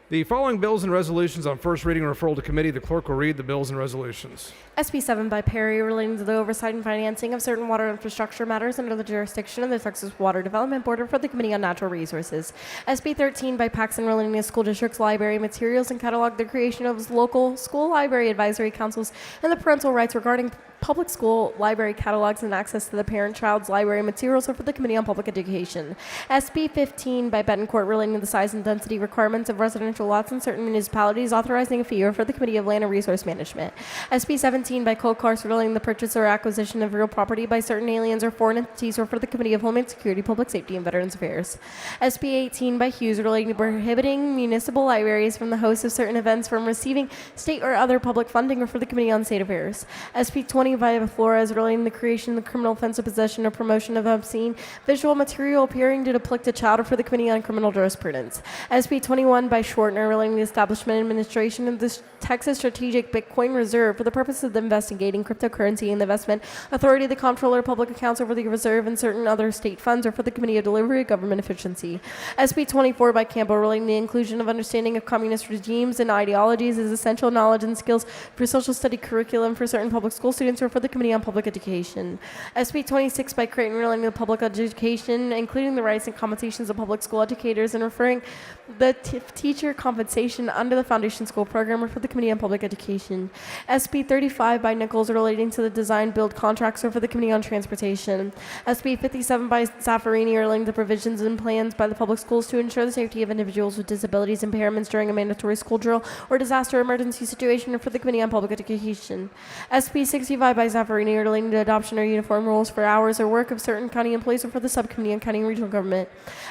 The following bills and resolutions on first reading and referral to committee. The clerk will read the bills and resolutions. SB 7 by Perry relating to the oversight and financing of certain water infrastructure matters under the jurisdiction of the Texas Water Development Board for the Committee on Natural Resources. SB 13 by Paxton relating to school districts, library materials, and catalog the creation of local school library advisory councils and the parental rights regarding public school library catalogs and access to the parent-child's library materials are for the Committee on Public Education. SB 15 by Betancourt relating to the size and density requirements of residential lots in certain municipalities, authorizing a fee are for the Committee of Land and Resource Management. SB 17 by Colcars relating to the purchase or acquisition of real property by certain aliens or foreign entities are for the Committee of Homeland Security, Public Safety, and Veterans Affairs. SB 18 by Hughes relating to prohibiting municipal libraries from the host of certain events from receiving state or other public funding are for the Committee on State Affairs. SB 20 325 by Flores relating to the creation of the criminal offense of possession or promotion of obscene visual material appearing to depict a child, or for the Committee on Criminal Jurisprudence. SB 21 by Shortner relating to the establishment and administration of the Texas Strategic Bitcoin Reserve for the purpose of investigating cryptocurrency and the investment authority of the Comptroller of Public Accounts over the reserve and certain other state funds, or for the Committee of Delivery of Government Efficiency. SB 24 by Campbell relating to the inclusion of understanding of communist regimes and ideologies as essential knowledge and skills for social study curriculum for certain public school students, or for the Committee on Public Education. SB 26 by Creighton relating to public education, including the rights and compensations of public school educators, and referring the teacher compensation under the Foundation School Program, or for the Committee on Public Education. SB 35 by Nichols relating to the design build contracts, or for the Committee on Transportation. SB 57 by Zaffarini relating to provisions and plans by the public schools to ensure the safety of individuals with disabilities impairments during a mandatory school drill or disaster emergency situation, or for the Committee on Public Education. SB 65 by Zaffarini relating to adoption or uniform rules for hours or work of certain county employees, or for the Subcommittee on County and Regional Government.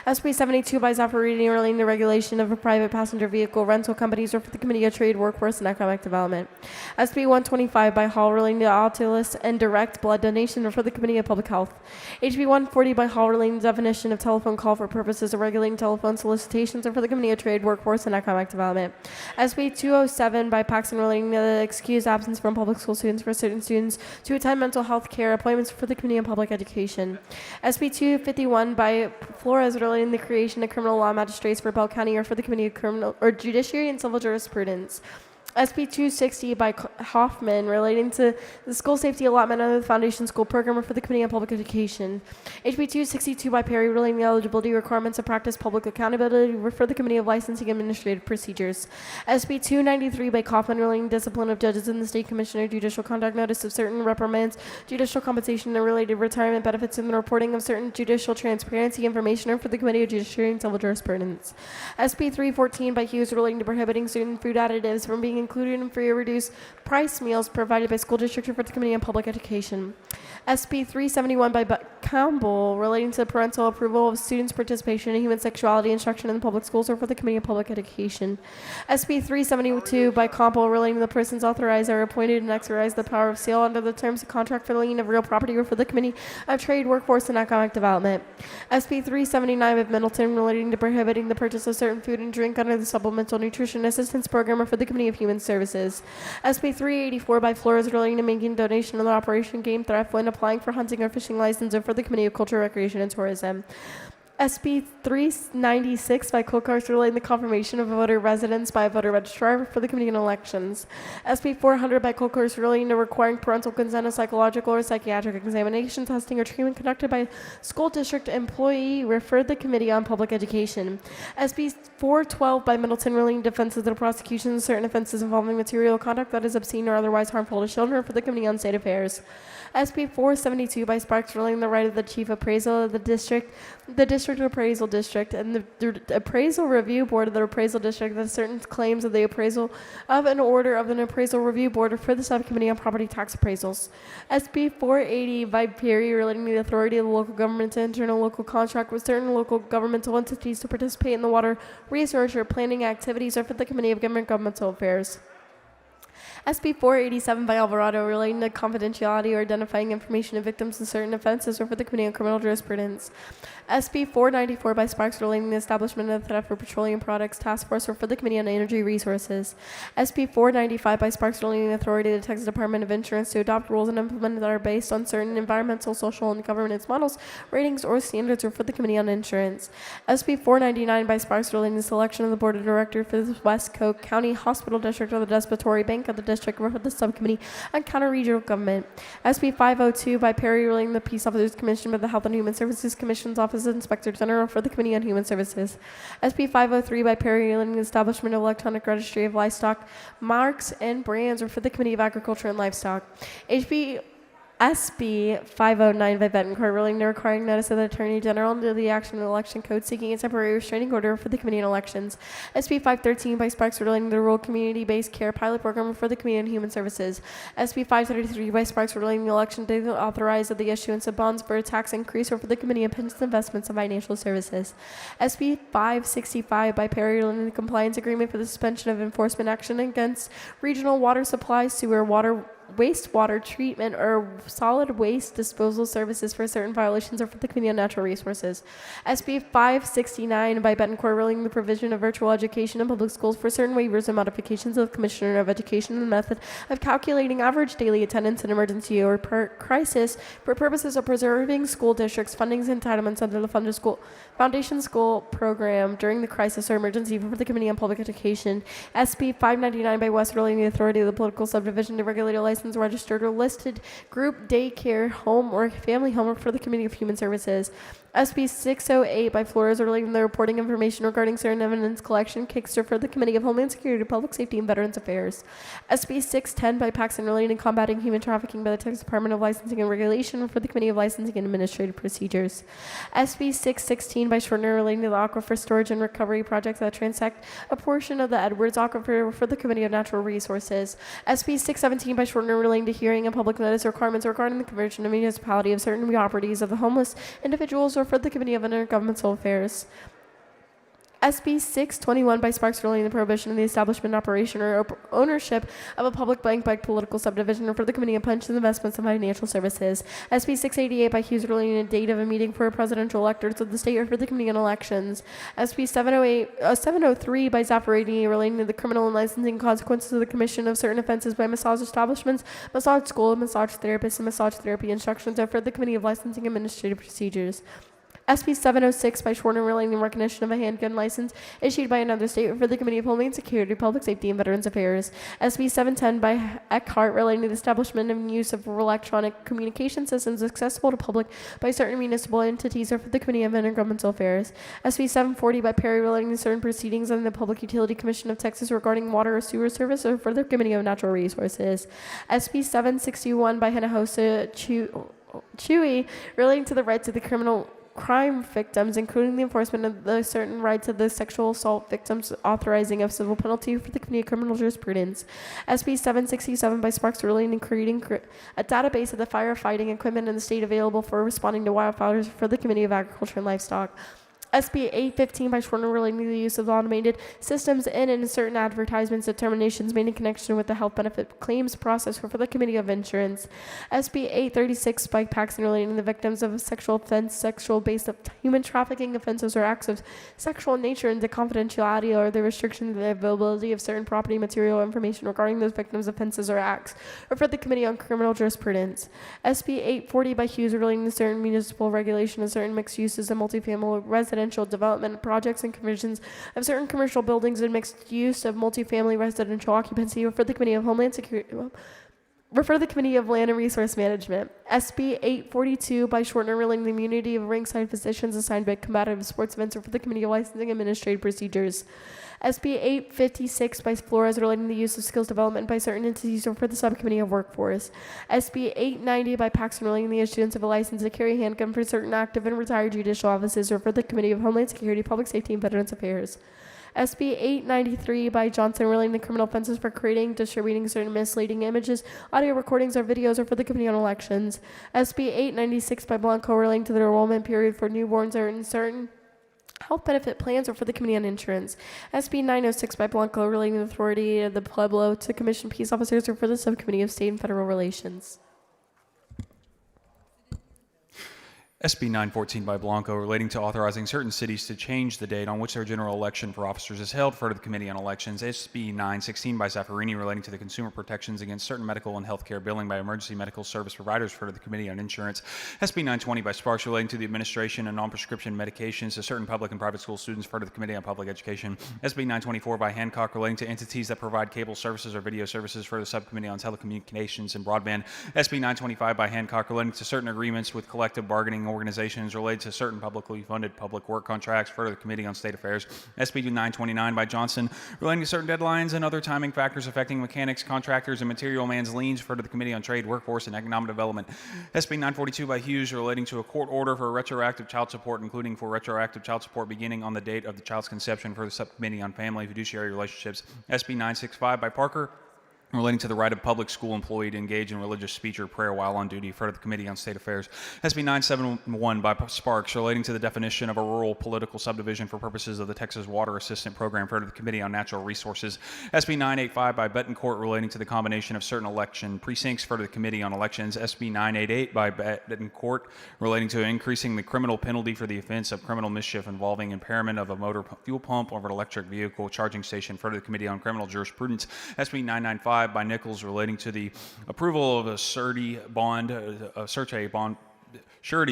SB 72 by Zaffarini relating to regulation of private passenger vehicle rental companies, or for the Committee of Trade, Workforce, and Economic Development. SB 125 by Hall relating to autologous and direct blood donation, or for the Committee of Public Health. HB 140 by Hall relating to definition of telephone call for purposes of regulating telephone solicitations, or for the Committee of Trade, Workforce, and Economic Development. SB 207 by Paxton relating to the excused absence from public school students for certain students to attend mental health care appointments, for the Committee on Public Education. SB 251 by Flores relating to the creation of criminal law magistrates for Bell County, or for the Committee of Criminal or Judiciary and Civil Jurisprudence. SB 260 by Hoffman relating to the school safety allotment under the Foundation School Program, or for the Committee on Public Education. HB 262 by Perry relating to the eligibility requirements of practice public accountability, or for the Committee of Licensing and Administrative Procedures. SB 293 by Kaufman relating to discipline of judges in the State Commissioner, judicial conduct notice of certain reprimands, judicial compensation and related retirement benefits, and the reporting of certain judicial transparency information, or for the Committee of Judiciary and Civil Jurisprudence. SB 314 by Hughes relating to prohibiting certain food additives from being included in free or reduced price meals provided by school districts, or for the Committee on Public Education. SB 371 by Campbell relating to parental approval of students' participation in human sexuality instruction in the public schools, or for the Committee on Public Education. SB 372 by Campbell relating to the persons authorized or appointed and exercise the power of sale under the terms of contract for the lien of real property, or for the Committee of Trade, Workforce, and Economic Development. SB 379 of Middleton relating to prohibiting the purchase of certain food and drink under the Supplemental Nutrition Assistance Program, or for the Committee of Human Services. SB 384 by Flores relating to making donation of the Operation Game Theft when applying for hunting or fishing license, or for the Committee of Culture, Recreation, and Tourism. SB 396 by Colcars relating the confirmation of voter residence by a voter registrar, for the Committee on Elections. SB 400 by Colcars relating to requiring parental consent of psychological or psychiatric examination, testing, or treatment conducted by a school district employee, referred to the Committee on Public Education. SB 412 by Middleton relating to defenses of the prosecution of certain offenses involving material conduct that is obscene or otherwise harmful to children, for the Committee on State Affairs. SB 472 by Sparks relating the right of the Chief Appraisal of the District Appraisal District, and the Appraisal Review Board of the Appraisal District that certain claims of the appraisal of an order of an Appraisal Review Board for the Subcommittee on Property Tax Appraisals. SB 480 by Perry relating to the authority of the local government to enter in a local contract with certain local governmental entities to participate in the water research or planning activities, or for the Committee of Governmental Affairs. SB 487 by Alvarado relating to confidentiality or identifying information of victims of certain offenses, or for the Committee on Criminal Jurisprudence. SB 494 by Sparks relating to the establishment of the Theft for Petroleum Products Task Force, or for the Committee on Energy Resources. SB 495 by Sparks relating to the authority of the Texas Department of Insurance to adopt rules and implement that are based on certain environmental, social, and governance models, ratings, or standards, or for the Committee on Insurance. SB 499 by Sparks relating to the selection of the Board of Directors for the West Coast County Hospital District of the Depository Bank of the District, or for the Subcommittee on County Regional Government. SB 502 by Perry relating to the Peace Officers Commission by the Health and Human Services Commission's Office of Inspector General, for the Committee on Human Services. SB 503 by Perry relating to the establishment of electronic registry of livestock marks and brands, or for the Committee of Agriculture and Livestock. SB 509 by Betancourt relating to requiring notice of the Attorney General under the Action and Election Code seeking a temporary restraining order for the Committee on Elections. SB 513 by Sparks relating to the Rural Community-Based Care Pilot Program for the Committee on Human Services. SB 533 by Sparks relating to the election date authorized of the issuance of bonds for a tax increase, or for the Committee on Pensions, Investments, and Financial Services. SB 565 by Perry relating to the compliance agreement for the suspension of enforcement action against regional water supply, sewer, water wastewater treatment or solid waste disposal services for certain violations or for the Committee on Natural Resources. SB 569 by Betancourt relating the provision of virtual education in public schools for certain waivers and modifications of the Commissioner of Education and the method of calculating average daily attendance in emergency or crisis for purposes of preserving school districts' fundings and entitlements under the Foundation School Program during the crisis or emergency for the Committee on Public Education. SB 599 by West relating the authority of the political subdivision to regulate a licensed, registered, or listed group daycare, home, or family home for the Committee of Human Services. SB 608 by Flores relating the reporting information regarding certain evidence collection kicks for the Committee of Homeland Security, Public Safety, and Veterans Affairs. SB 610 by Paxton relating combating human trafficking by the Texas Department of Licensing and Regulation for the Committee of Licensing and Administrative Procedures. SB 616 by Shortner relating to the aquifer storage and recovery projects that transect a portion of the Edwards Aquifer for the Committee of Natural Resources. SB 617 by Shortner relating to hearing and public notice requirements regarding the conversion of municipality of certain properties of the homeless individuals or for the Committee of Intergovernmental Affairs. SB 621 by Sparks relating the prohibition of the establishment, operation, or ownership of a public bank by political subdivision or for the Committee of Pensions, Investments, and Financial Services. SB 688 by Hughes relating the date of a meeting for presidential electors of the state or for the Committee on Elections. SB 703 by Zaffarani relating to the criminal and licensing consequences of the commission of certain offenses by massage establishments, massage school, massage therapists, and massage therapy instructions or for the Committee of Licensing and Administrative Procedures. SB 706 by Schwerner relating the recognition of a handgun license issued by another state for the Committee of Homeland Security, Public Safety, and Veterans Affairs. SB 710 by Eckhart relating to the establishment and use of electronic communication systems accessible to public by certain municipal entities or for the Committee of Intergovernmental Affairs. SB 740 by Perry relating to certain proceedings on the Public Utility Commission of Texas regarding water or sewer service or for the Committee of Natural Resources. SB 761 by Hinojosa Chewy relating to the rights of the crime victims, including the enforcement of the certain rights of the sexual assault victims, authorizing of civil penalty for the Committee of Criminal Jurisprudence. SB 767 by Sparks relating and creating a database of the firefighting equipment in the state available for responding to wildfires for the Committee of Agriculture and Livestock. SB 815 by Schwerner relating to the use of automated systems in certain advertisements determinations made in connection with the health benefit claims process for the Committee of Insurance. SB 836 by Paxton relating to the victims of a sexual offense, sexual based of human trafficking offenses or acts of sexual nature and the confidentiality or the restriction of the availability of certain property material information regarding those victims' offenses or acts, or for the Committee on Criminal Jurisprudence. SB 840 by Hughes relating to certain municipal regulation of certain mixed uses and multifamily residential development projects and conversions of certain commercial buildings and mixed use of multifamily residential occupancy for the Committee of Homeland Security. Refer to the Committee of Land and Resource Management. SB 842 by Shortner relating the immunity of ringside physicians assigned by combative sports events or for the Committee of Licensing and Administrative Procedures. SB 856 by Flores relating the use of skills development by certain entities or for the Subcommittee of Workforce. SB 890 by Paxton relating the issuance of a license to carry a handgun for certain active and retired judicial offices or for the Committee of Homeland Security, Public Safety, and Veterans Affairs. SB 893 by Johnson relating to criminal offenses for creating, distributing certain misleading images, audio recordings, or videos or for the Committee on Elections. SB 896 by Blanco relating to the enrollment period for newborns or in certain health benefit plans or for the Committee on Insurance. SB 906 by Blanco relating to the authority of the Pueblo to commission peace officers or for the Subcommittee of State and Federal Relations. SB 914 by Blanco relating to authorizing certain cities to change the date on which their general election for officers is held for the Committee on Elections. SB 916 by Zaffarini relating to the consumer protections against certain medical and healthcare billing by emergency medical service providers for the Committee on Insurance. SB 920 by Sparks relating to the administration of non-prescription medications to certain public and private school students for the Committee on Public Education. SB 924 by Hancock relating to entities that provide cable services or video services for the Subcommittee on Telecommunications and Broadband. SB 925 by Hancock relating to certain agreements with collective bargaining organizations related to certain publicly funded public work contracts for the Committee on State Affairs. SB 929 by Johnson relating to certain deadlines and other timing factors affecting mechanics, contractors, and material man's liens for the Committee on Trade, Workforce, and Economic Development. SB 942 by Hughes relating to a court order for retroactive child support, including for retroactive child support beginning on the date of the child's conception for the Subcommittee on Family Fiduciary Relationships. SB 965 by Parker relating to the right of public school employee to engage in religious speech or prayer while on duty, referred to the Committee on State Affairs. SB 971 by Sparks, relating to the definition of a rural political subdivision for purposes of the Texas Water Assistant Program, referred to the Committee on Natural Resources. SB 985 by Betancourt, relating to the combination of certain election precincts, referred to the Committee on Elections. SB 988 by Betancourt, relating to increasing the criminal penalty for the offense of criminal mischief involving impairment of a motor fuel pump or an electric vehicle charging station, referred to the Committee on Criminal Jurisprudence. SB 995 by Nichols, relating to the approval of a surety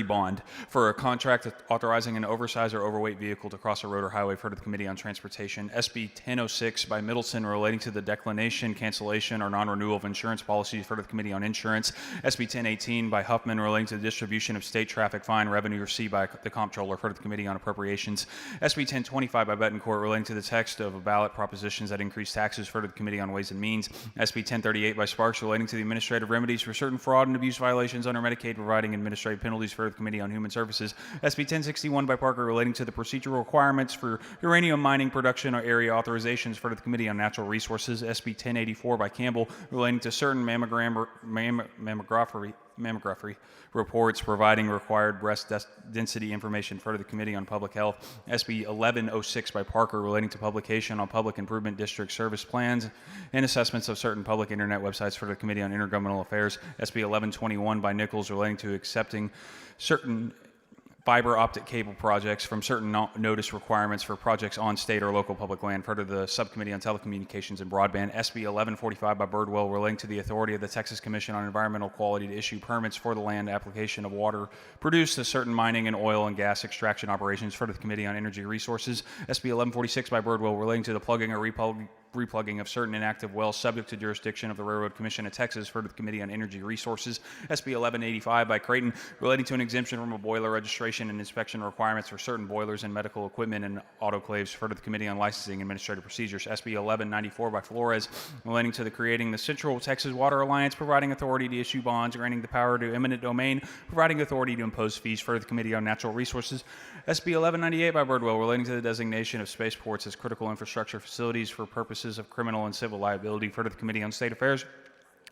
bond for a contract authorizing an oversized or overweight vehicle to cross a road or highway, referred to the Committee on Transportation. SB 1006 by Middleton, relating to the declination, cancellation, or non-renewal of insurance policies, referred to the Committee on Insurance. SB 1018 by Huffman, relating to the distribution of state traffic fine revenue received by the Comptroller, referred to the Committee on Appropriations. SB 1025 by Betancourt, relating to the text of a ballot propositions that increase taxes, referred to the Committee on Ways and Means. SB 1038 by Sparks, relating to the administrative remedies for certain fraud and abuse violations under Medicaid, providing administrative penalties, for the Committee on Human Services. SB 1061 by Parker, relating to the procedural requirements for uranium mining production or area authorizations, for the Committee on Natural Resources. SB 1084 by Campbell, relating to certain mammography reports providing required breast density information, for the Committee on Public Health. SB 1106 by Parker, relating to publication on public improvement district service plans and assessments of certain public internet websites, for the Committee on Intergovernmental Affairs. SB 1121 by Nichols, relating to accepting certain fiber optic cable projects from certain notice requirements for projects on state or local public land, referred to the Subcommittee on Telecommunications and Broadband. SB 1145 by Birdwell, relating to the authority of the Texas Commission on Environmental Quality to issue permits for the land application of water produced to certain mining and oil and gas extraction operations, referred to the Committee on Energy Resources. SB 1146 by Birdwell, relating to the plugging or replugging of certain inactive wells subject to jurisdiction of the Railroad Commission of Texas, referred to the Committee on Energy Resources. SB 1185 by Creighton, relating to an exemption from a boiler registration and inspection requirements for certain boilers and medical equipment and autoclaves, referred to the Committee on Licensing and Administrative Procedures. SB 1194 by Flores, relating to the creating the Central Texas Water Alliance, providing authority to issue bonds, granting the power to eminent domain, providing authority to impose fees, referred to the Committee on Natural Resources. SB 1198 by Birdwell, relating to the designation of spaceports as critical infrastructure facilities for purposes of criminal and civil liability, referred to the Committee on State Affairs.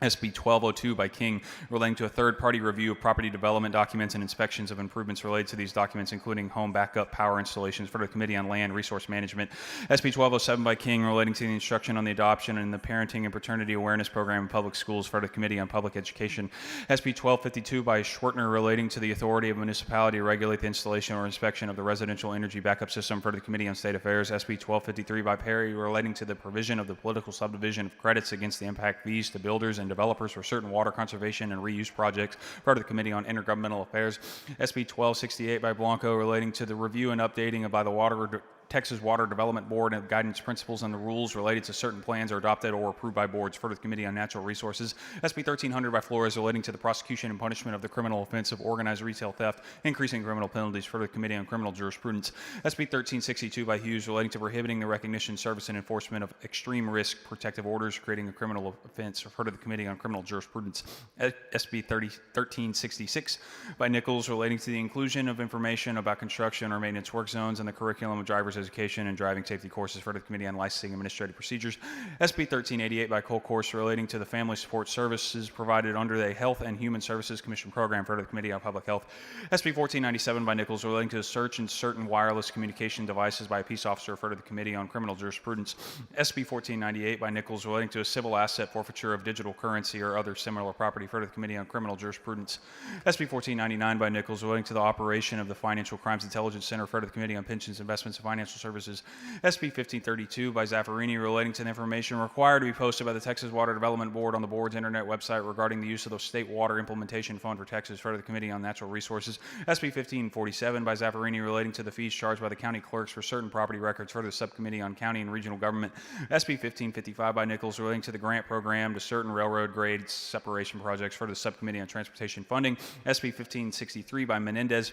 SB 1202 by King, relating to a third-party review of property development documents and inspections of improvements related to these documents, including home backup power installations, for the Committee on Land Resource Management. SB 1207 by King, relating to the instruction on the adoption and the parenting and paternity awareness program in public schools, for the Committee on Public Education. SB 1252 by Schwartner, relating to the authority of a municipality to regulate the installation or inspection of the residential energy backup system, for the Committee on State Affairs. SB 1253 by Perry, relating to the provision of the political subdivision of credits against the impact fees to builders and developers for certain water conservation and reuse projects, part of the Committee on Intergovernmental Affairs. SB 1268 by Blanco, relating to the review and updating by the Texas Water Development Board and guidance principles and the rules related to certain plans are adopted or approved by boards, for the Committee on Natural Resources. SB 1300 by Flores, relating to the prosecution and punishment of the criminal offense of organized retail theft, increasing criminal penalties, for the Committee on Criminal Jurisprudence. SB 1362 by Hughes, relating to prohibiting the recognition, service, and enforcement of extreme risk protective orders, creating a criminal offense, referred to the Committee on Criminal Jurisprudence. SB 1366 by Nichols, relating to the inclusion of information about construction or maintenance work zones and the curriculum of driver's education and driving safety courses, for the Committee on Licensing and Administrative Procedures. SB 1388 by Colcourse, relating to the family support services provided under the Health and Human Services Commission program, for the Committee on Public Health. SB 1497 by Nichols, relating to the search in certain wireless communication devices by a peace officer, for the Committee on Criminal Jurisprudence. SB 1498 by Nichols, relating to a civil asset forfeiture of digital currency or other similar property, for the Committee on Criminal Jurisprudence. SB 1499 by Nichols, relating to the operation of the Financial Crimes Intelligence Center, for the Committee on Pensions, Investments, and Financial Services. SB 1532 by Zaffarini, relating to the information required to be posted by the Texas Water Development Board on the board's internet website regarding the use of the State Water Implementation Fund for Texas, for the Committee on Natural Resources. SB 1547 by Zaffarini, relating to the fees charged by the county clerks for certain property records, for the Subcommittee on County and Regional Government. SB 1555 by Nichols, relating to the grant program to certain railroad grade separation projects, for the Subcommittee on Transportation Funding. SB 1563 by Menendez,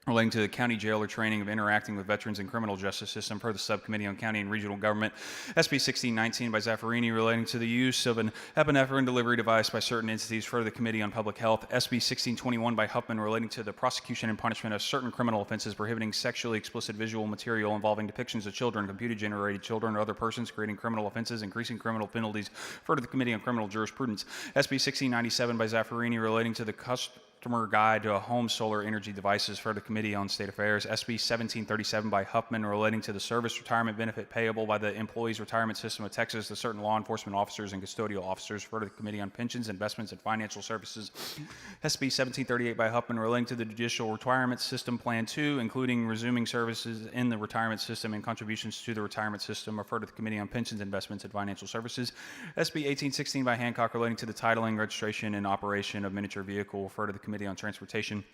relating to the county jailer training of interacting with veterans and criminal justice system per the Subcommittee on County and Regional Government. SB 1619 by Zaffarini relating to the use of an epinephrine delivery device by certain entities for the Committee on Public Health. SB 1621 by Huffman relating to the prosecution and punishment of certain criminal offenses prohibiting sexually explicit visual material involving depictions of children, computer-generated children, or other persons creating criminal offenses, increasing criminal penalties for the Committee on Criminal Jurisprudence. SB 1697 by Zaffarini relating to the Customer Guide to Home Solar Energy Devices for the Committee on State Affairs. SB 1737 by Huffman relating to the service retirement benefit payable by the Employees Retirement System of Texas to certain law enforcement officers and custodial officers for the Committee on Pensions, Investments, and Financial Services. SB 1738 by Huffman relating to the Judicial Retirement System Plan 2, including resuming services in the retirement system and contributions to the retirement system, referred to the Committee on Pensions, Investments, and Financial Services. SB 1816 by Hancock relating to the titling, registration, and operation of miniature vehicle, referred to the Committee on Transportation.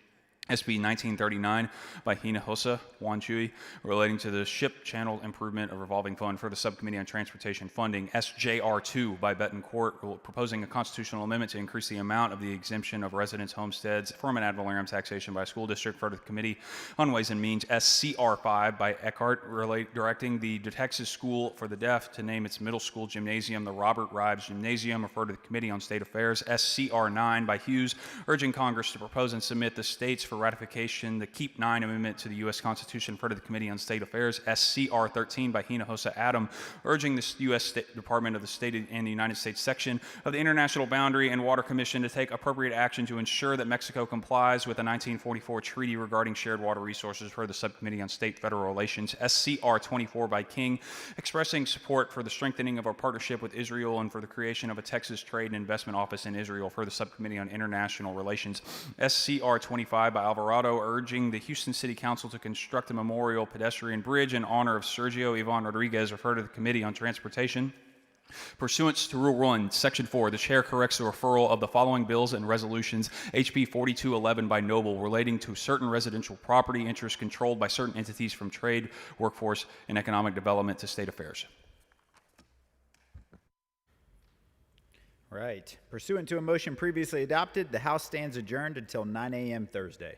SB 1939 by Hinojosa Juan Chui relating to the Ship Channel Improvement of Revolving Fund for the Subcommittee on Transportation Funding. SJR 2 by Betancourt proposing a constitutional amendment to increase the amount of the exemption of residence homesteads from an ad valorem taxation by a school district for the Committee on Ways and Means. SCR 5 by Eckhart directing the Texas School for the Deaf to name its middle school gymnasium the Robert Rives Gymnasium, referred to the Committee on State Affairs. SCR 9 by Hughes urging Congress to propose and submit the states for ratification the Keep 9 Amendment to the U.S. Constitution for the Committee on State Affairs. SCR 13 by Hinojosa Adam urging the U.S. State Department of the State and the United States section of the International Boundary and Water Commission to take appropriate action to ensure that Mexico complies with the 1944 treaty regarding shared water resources for the Subcommittee on State-Federal Relations. SCR 24 by King expressing support for the strengthening of our partnership with Israel and for the creation of a Texas Trade and Investment Office in Israel for the Subcommittee on International Relations. SCR 25 by Alvarado urging the Houston City Council to construct a memorial pedestrian bridge in honor of Sergio Ivan Rodriguez, referred to the Committee on Transportation. Pursuant to Rule 1, Section 4, the Chair corrects the referral of the following bills and resolutions: HB 4211 by Noble relating to certain residential property interests controlled by certain entities from trade, workforce, and economic development to state affairs. Right. Pursuant to a motion previously adopted, the House stands adjourned until 9 a.m. Thursday.